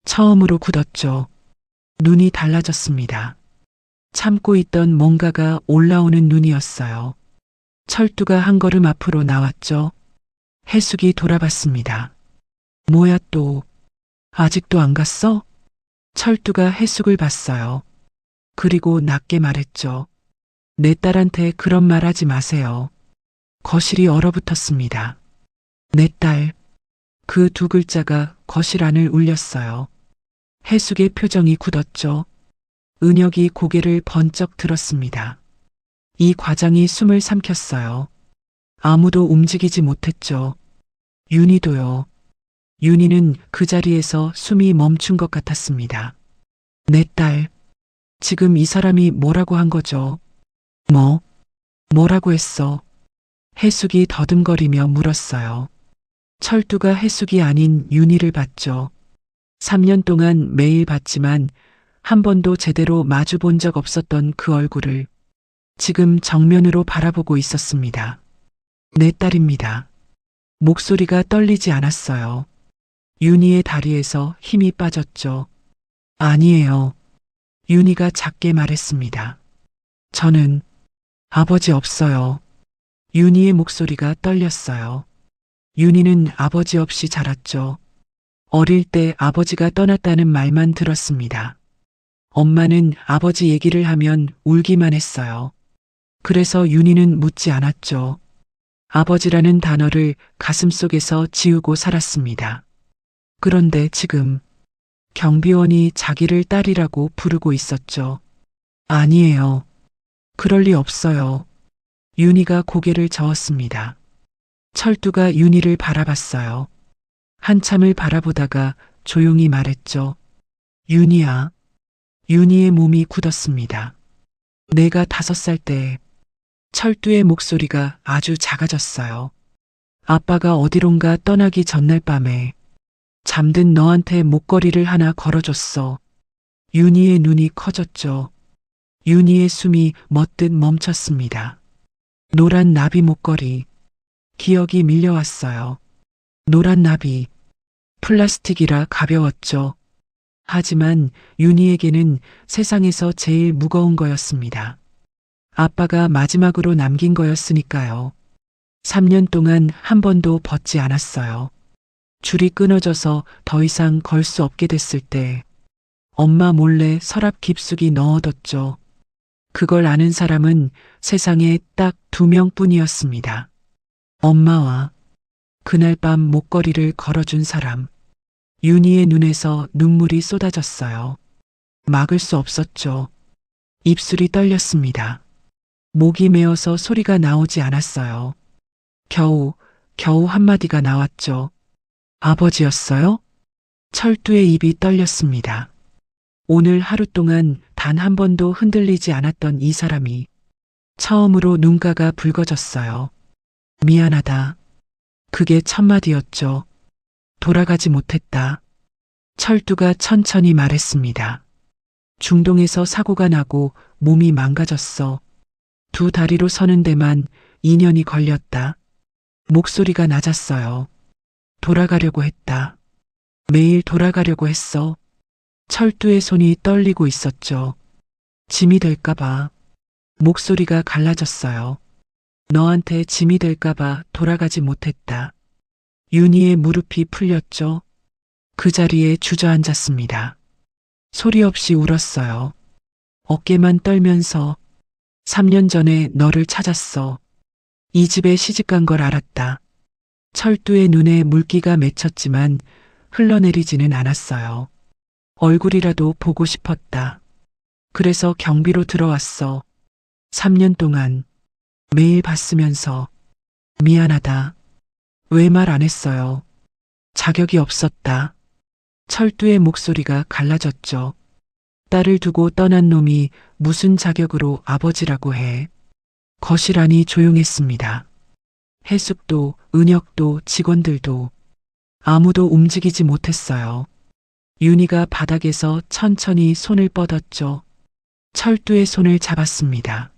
처음으로 굳었죠. 눈이 달라졌습니다. 참고 있던 뭔가가 올라오는 눈이었어요. 철두가 한 걸음 앞으로 나왔죠. 해숙이 돌아봤습니다. 뭐야 또. 아직도 안 갔어? 철두가 해숙을 봤어요. 그리고 낮게 말했죠. 내 딸한테 그런 말 하지 마세요. 거실이 얼어붙었습니다. 내 딸. 그 두 글자가 거실 안을 울렸어요. 해숙의 표정이 굳었죠. 은혁이 고개를 번쩍 들었습니다. 이 과장이 숨을 삼켰어요. 아무도 움직이지 못했죠. 윤희도요. 윤희는 그 자리에서 숨이 멈춘 것 같았습니다. 내 딸. 지금 이 사람이 뭐라고 한 거죠? 뭐라고 했어? 해숙이 더듬거리며 물었어요. 철두가 해숙이 아닌 윤희를 봤죠. 3년 동안 매일 봤지만 한 번도 제대로 마주 본 적 없었던 그 얼굴을 지금 정면으로 바라보고 있었습니다. 내 딸입니다. 목소리가 떨리지 않았어요. 윤희의 다리에서 힘이 빠졌죠. 아니에요. 윤희가 작게 말했습니다. 저는 아버지 없어요. 윤희의 목소리가 떨렸어요. 윤희는 아버지 없이 자랐죠. 어릴 때 아버지가 떠났다는 말만 들었습니다. 엄마는 아버지 얘기를 하면 울기만 했어요. 그래서 윤희는 묻지 않았죠. 아버지라는 단어를 가슴속에서 지우고 살았습니다. 그런데 지금 경비원이 자기를 딸이라고 부르고 있었죠. 아니에요. 그럴 리 없어요. 윤희가 고개를 저었습니다. 철두가 윤희를 바라봤어요. 한참을 바라보다가 조용히 말했죠. 윤희야. 윤희의 몸이 굳었습니다. 내가 5살 때 철두의 목소리가 아주 작아졌어요. 아빠가 어디론가 떠나기 전날 밤에 잠든 너한테 목걸이를 하나 걸어줬어. 윤희의 눈이 커졌죠. 윤희의 숨이 멎듯 멈췄습니다. 노란 나비 목걸이. 기억이 밀려왔어요. 노란 나비. 플라스틱이라 가벼웠죠. 하지만 윤희에게는 세상에서 제일 무거운 거였습니다. 아빠가 마지막으로 남긴 거였으니까요. 3년 동안 한 번도 벗지 않았어요. 줄이 끊어져서 더 이상 걸 수 없게 됐을 때 엄마 몰래 서랍 깊숙이 넣어뒀죠. 그걸 아는 사람은 세상에 딱 2명뿐이었습니다. 엄마와 그날 밤 목걸이를 걸어준 사람. 윤희의 눈에서 눈물이 쏟아졌어요. 막을 수 없었죠. 입술이 떨렸습니다. 목이 메어서 소리가 나오지 않았어요. 겨우 한마디가 나왔죠. 아버지였어요? 철두의 입이 떨렸습니다. 오늘 하루 동안 단 한 번도 흔들리지 않았던 이 사람이 처음으로 눈가가 붉어졌어요. 미안하다. 그게 첫마디였죠. 돌아가지 못했다. 철두가 천천히 말했습니다. 중동에서 사고가 나고 몸이 망가졌어. 2 다리로 서는 데만 2년이 걸렸다. 목소리가 낮았어요. 돌아가려고 했다. 매일 돌아가려고 했어. 철두의 손이 떨리고 있었죠. 짐이 될까봐. 목소리가 갈라졌어요. 너한테 짐이 될까봐 돌아가지 못했다. 윤희의 무릎이 풀렸죠. 그 자리에 주저앉았습니다. 소리 없이 울었어요. 어깨만 떨면서 3년 전에 너를 찾았어. 이 집에 시집간 걸 알았다. 철두의 눈에 물기가 맺혔지만 흘러내리지는 않았어요. 얼굴이라도 보고 싶었다. 그래서 경비로 들어왔어. 3년 동안 매일 봤으면서 미안하다. 왜 말 안 했어요? 자격이 없었다. 철두의 목소리가 갈라졌죠. 딸을 두고 떠난 놈이 무슨 자격으로 아버지라고 해. 거실 안이 조용했습니다. 해숙도, 은혁도, 직원들도 아무도 움직이지 못했어요. 윤희가 바닥에서 천천히 손을 뻗었죠. 철두의 손을 잡았습니다.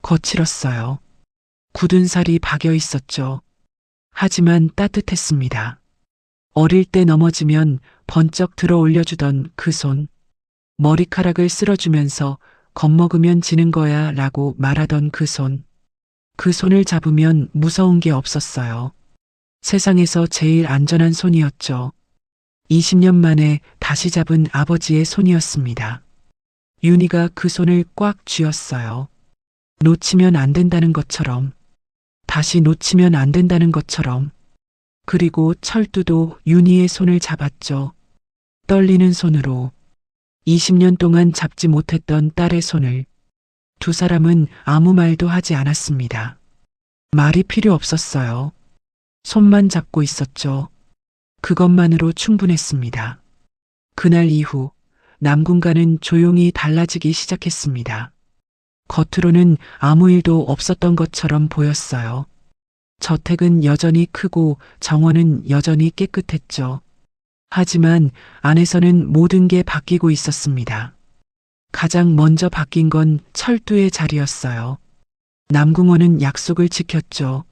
거칠었어요. 굳은 살이 박여 있었죠. 하지만 따뜻했습니다. 어릴 때 넘어지면 번쩍 들어 올려주던 그 손. 머리카락을 쓸어주면서 겁먹으면 지는 거야 라고 말하던 그 손. 그 손을 잡으면 무서운 게 없었어요. 세상에서 제일 안전한 손이었죠. 20년 만에 다시 잡은 아버지의 손이었습니다. 윤희가 그 손을 꽉 쥐었어요. 놓치면 안 된다는 것처럼, 다시 놓치면 안 된다는 것처럼. 그리고 철두도 윤희의 손을 잡았죠. 떨리는 손으로. 20년 동안 잡지 못했던 딸의 손을. 2 사람은 아무 말도 하지 않았습니다. 말이 필요 없었어요. 손만 잡고 있었죠. 그것만으로 충분했습니다. 그날 이후 남군가는 조용히 달라지기 시작했습니다. 겉으로는 아무 일도 없었던 것처럼 보였어요. 저택은 여전히 크고 정원은 여전히 깨끗했죠. 하지만 안에서는 모든 게 바뀌고 있었습니다. 가장 먼저 바뀐 건 철두의 자리였어요. 남궁원은 약속을 지켰죠.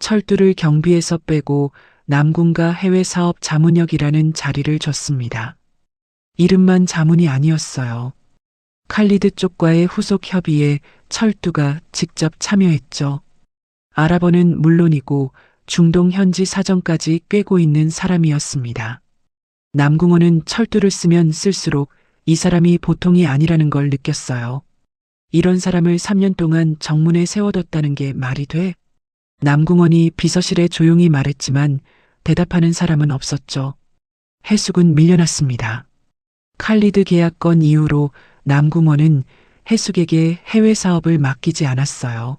철두를 경비에서 빼고 남군가 해외사업 자문역이라는 자리를 줬습니다. 이름만 자문이 아니었어요. 칼리드 쪽과의 후속 협의에 철두가 직접 참여했죠. 아랍어는 물론이고 중동 현지 사정까지 꿰고 있는 사람이었습니다. 남궁원은 철두를 쓰면 쓸수록 이 사람이 보통이 아니라는 걸 느꼈어요. 이런 사람을 3년 동안 정문에 세워뒀다는 게 말이 돼? 남궁원이 비서실에 조용히 말했지만 대답하는 사람은 없었죠. 해숙은 밀려났습니다. 칼리드 계약건 이후로 남궁원은 해숙에게 해외 사업을 맡기지 않았어요.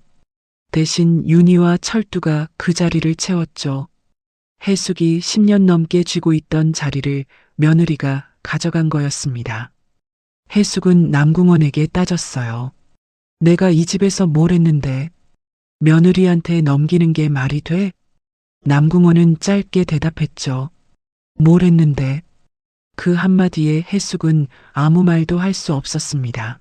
대신 윤희와 철두가 그 자리를 채웠죠. 해숙이 10년 넘게 쥐고 있던 자리를 며느리가 가져간 거였습니다. 해숙은 남궁원에게 따졌어요. 내가 이 집에서 뭘 했는데 며느리한테 넘기는 게 말이 돼? 남궁원은 짧게 대답했죠. 뭘 했는데? 그 한마디에 해숙은 아무 말도 할 수 없었습니다.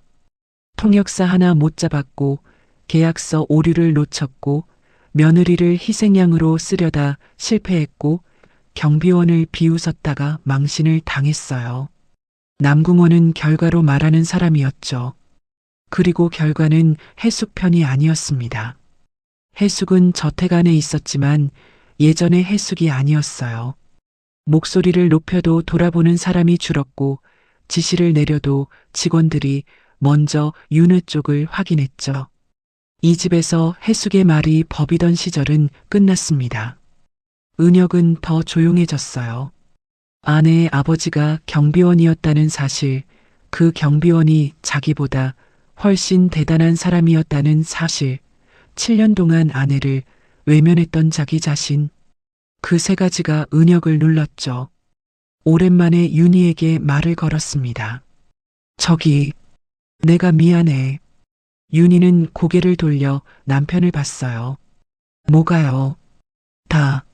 통역사 하나 못 잡았고 계약서 오류를 놓쳤고 며느리를 희생양으로 쓰려다 실패했고 경비원을 비웃었다가 망신을 당했어요. 남궁원은 결과로 말하는 사람이었죠. 그리고 결과는 해숙 편이 아니었습니다. 해숙은 저택 안에 있었지만 예전의 해숙이 아니었어요. 목소리를 높여도 돌아보는 사람이 줄었고 지시를 내려도 직원들이 먼저 윤우 쪽을 확인했죠. 이 집에서 해숙의 말이 법이던 시절은 끝났습니다. 은혁은 더 조용해졌어요. 아내의 아버지가 경비원이었다는 사실, 그 경비원이 자기보다 훨씬 대단한 사람이었다는 사실, 7년 동안 아내를 외면했던 자기 자신, 그 세 가지가 은혁을 눌렀죠. 오랜만에 윤희에게 말을 걸었습니다. 저기, 내가 미안해. 윤희는 고개를 돌려 남편을 봤어요. 뭐가요? 다.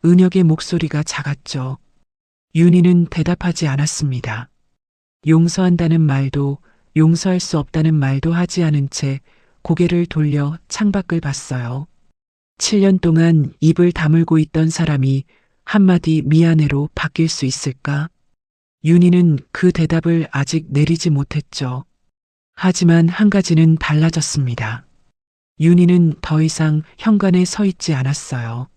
은혁의 목소리가 작았죠. 윤희는 대답하지 않았습니다. 용서한다는 말도 용서할 수 없다는 말도 하지 않은 채 고개를 돌려 창밖을 봤어요. 7년 동안 입을 다물고 있던 사람이 한마디 미안해로 바뀔 수 있을까? 윤희는 그 대답을 아직 내리지 못했죠. 하지만 한 가지는 달라졌습니다. 윤희는 더 이상 현관에 서 있지 않았어요.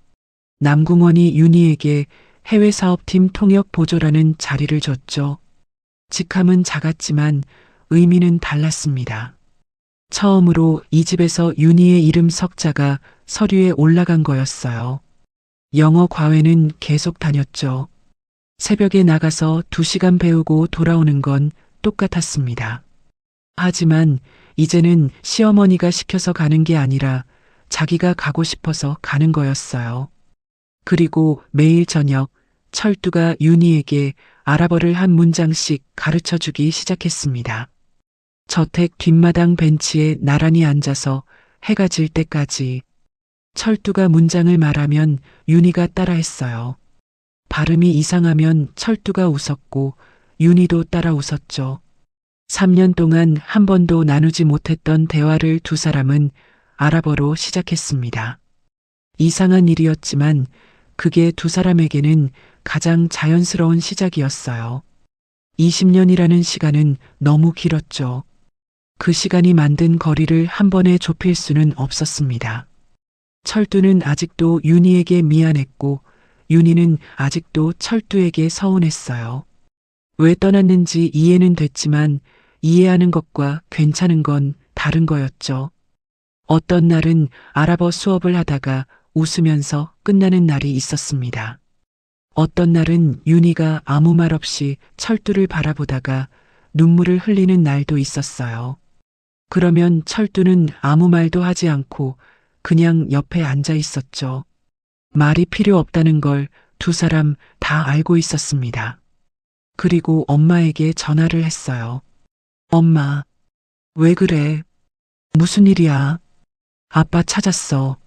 남궁원이 윤희에게 해외 사업팀 통역 보조라는 자리를 줬죠. 직함은 작았지만 의미는 달랐습니다. 처음으로 이 집에서 윤희의 이름 석자가 서류에 올라간 거였어요. 영어 과외는 계속 다녔죠. 새벽에 나가서 2시간 배우고 돌아오는 건 똑같았습니다. 하지만 이제는 시어머니가 시켜서 가는 게 아니라 자기가 가고 싶어서 가는 거였어요. 그리고 매일 저녁 철두가 윤희에게 아랍어를 한 문장씩 가르쳐 주기 시작했습니다. 저택 뒷마당 벤치에 나란히 앉아서 해가 질 때까지 철두가 문장을 말하면 윤희가 따라했어요. 발음이 이상하면 철두가 웃었고 윤희도 따라 웃었죠. 3년 동안 한 번도 나누지 못했던 대화를 두 사람은 아랍어로 시작했습니다. 이상한 일이었지만 그게 두 사람에게는 가장 자연스러운 시작이었어요. 20년이라는 시간은 너무 길었죠. 그 시간이 만든 거리를 한 번에 좁힐 수는 없었습니다. 철두는 아직도 윤희에게 미안했고 윤희는 아직도 철두에게 서운했어요. 왜 떠났는지 이해는 됐지만 이해하는 것과 괜찮은 건 다른 거였죠. 어떤 날은 아랍어 수업을 하다가 웃으면서 끝나는 날이 있었습니다. 어떤 날은 윤희가 아무 말 없이 철두를 바라보다가 눈물을 흘리는 날도 있었어요. 그러면 철두는 아무 말도 하지 않고 그냥 옆에 앉아 있었죠. 말이 필요 없다는 걸 두 사람 다 알고 있었습니다. 그리고 엄마에게 전화를 했어요. 엄마, 왜 그래? 무슨 일이야? 아빠 찾았어.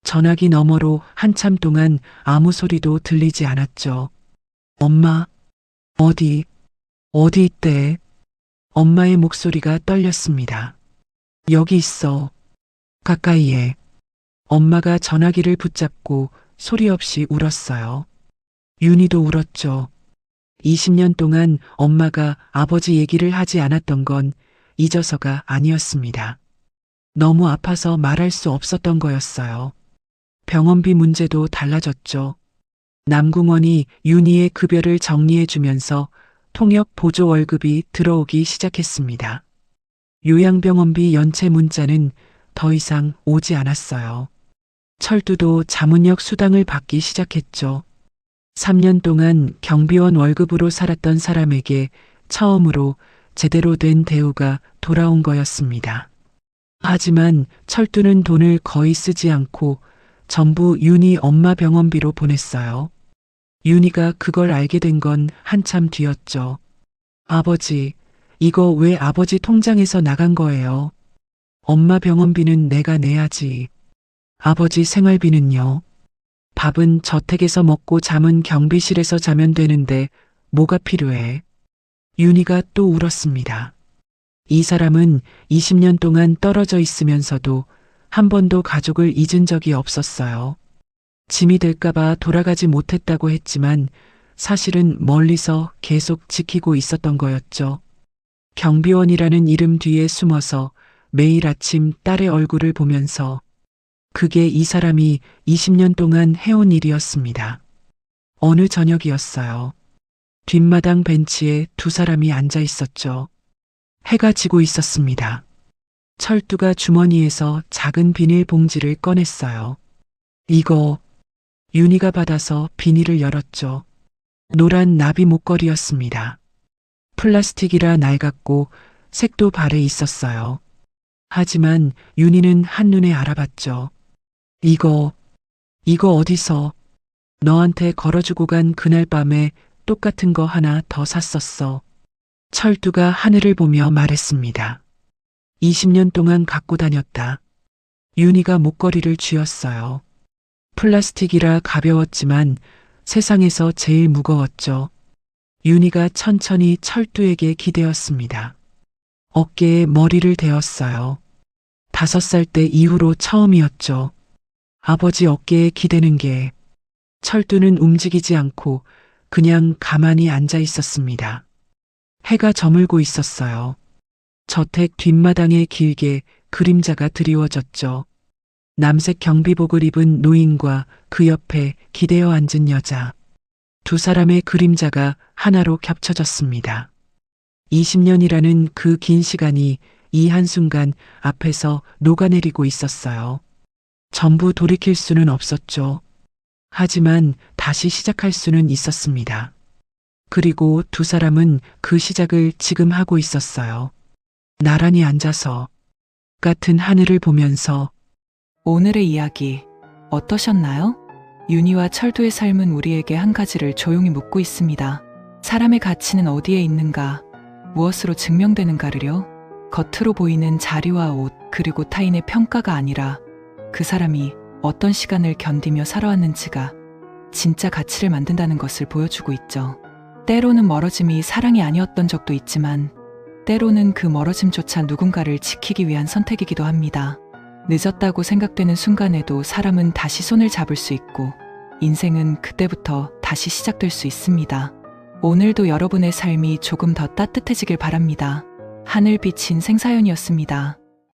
전화기 너머로 한참 동안 아무 소리도 들리지 않았죠. 엄마, 어디 있대? 엄마의 목소리가 떨렸습니다. 여기 있어. 가까이에. 엄마가 전화기를 붙잡고 소리 없이 울었어요. 윤희도 울었죠. 20년 동안 엄마가 아버지 얘기를 하지 않았던 건 잊어서가 아니었습니다. 너무 아파서 말할 수 없었던 거였어요. 병원비 문제도 달라졌죠. 남궁원이 윤희의 급여를 정리해주면서 통역 보조 월급이 들어오기 시작했습니다. 요양병원비 연체 문자는 더 이상 오지 않았어요. 철두도 자문역 수당을 받기 시작했죠. 3년 동안 경비원 월급으로 살았던 사람에게 처음으로 제대로 된 대우가 돌아온 거였습니다. 하지만 철두는 돈을 거의 쓰지 않고 전부 윤희 엄마 병원비로 보냈어요. 윤희가 그걸 알게 된 건 한참 뒤였죠. 아버지, 이거 왜 아버지 통장에서 나간 거예요? 엄마 병원비는 내가 내야지. 아버지 생활비는요? 밥은 저택에서 먹고 잠은 경비실에서 자면 되는데 뭐가 필요해? 윤희가 또 울었습니다. 이 사람은 20년 동안 떨어져 있으면서도 한 번도 가족을 잊은 적이 없었어요. 짐이 될까봐 돌아가지 못했다고 했지만 사실은 멀리서 계속 지키고 있었던 거였죠. 경비원이라는 이름 뒤에 숨어서 매일 아침 딸의 얼굴을 보면서 그게 이 사람이 20년 동안 해온 일이었습니다. 어느 저녁이었어요. 뒷마당 벤치에 두 사람이 앉아 있었죠. 해가 지고 있었습니다. 철두가 주머니에서 작은 비닐봉지를 꺼냈어요. 이거, 윤희가 받아서 비닐을 열었죠. 노란 나비 목걸이였습니다. 플라스틱이라 낡았고 색도 발에 있었어요. 하지만 윤희는 한눈에 알아봤죠. 이거 어디서 너한테 걸어주고 간 그날 밤에 똑같은 거 하나 더 샀었어. 철두가 하늘을 보며 말했습니다. 20년 동안 갖고 다녔다. 윤희가 목걸이를 쥐었어요. 플라스틱이라 가벼웠지만 세상에서 제일 무거웠죠. 윤희가 천천히 철두에게 기대었습니다. 어깨에 머리를 대었어요. 5살 때 이후로 처음이었죠. 아버지 어깨에 기대는 게. 철두는 움직이지 않고 그냥 가만히 앉아 있었습니다. 해가 저물고 있었어요. 저택 뒷마당에 길게 그림자가 드리워졌죠. 남색 경비복을 입은 노인과 그 옆에 기대어 앉은 여자. 두 사람의 그림자가 하나로 겹쳐졌습니다. 20년이라는 그 긴 시간이 이 한순간 앞에서 녹아내리고 있었어요. 전부 돌이킬 수는 없었죠. 하지만 다시 시작할 수는 있었습니다. 그리고 두 사람은 그 시작을 지금 하고 있었어요. 나란히 앉아서 같은 하늘을 보면서. 오늘의 이야기 어떠셨나요? 윤희와 철두의 삶은 우리에게 한 가지를 조용히 묻고 있습니다. 사람의 가치는 어디에 있는가? 무엇으로 증명되는가를요? 겉으로 보이는 자리와 옷, 그리고 타인의 평가가 아니라 그 사람이 어떤 시간을 견디며 살아왔는지가 진짜 가치를 만든다는 것을 보여주고 있죠. 때로는 멀어짐이 사랑이 아니었던 적도 있지만 때로는 그 멀어짐조차 누군가를 지키기 위한 선택이기도 합니다. 늦었다고 생각되는 순간에도 사람은 다시 손을 잡을 수 있고 인생은 그때부터 다시 시작될 수 있습니다. 오늘도 여러분의 삶이 조금 더 따뜻해지길 바랍니다. 하늘빛인 생사연이었습니다.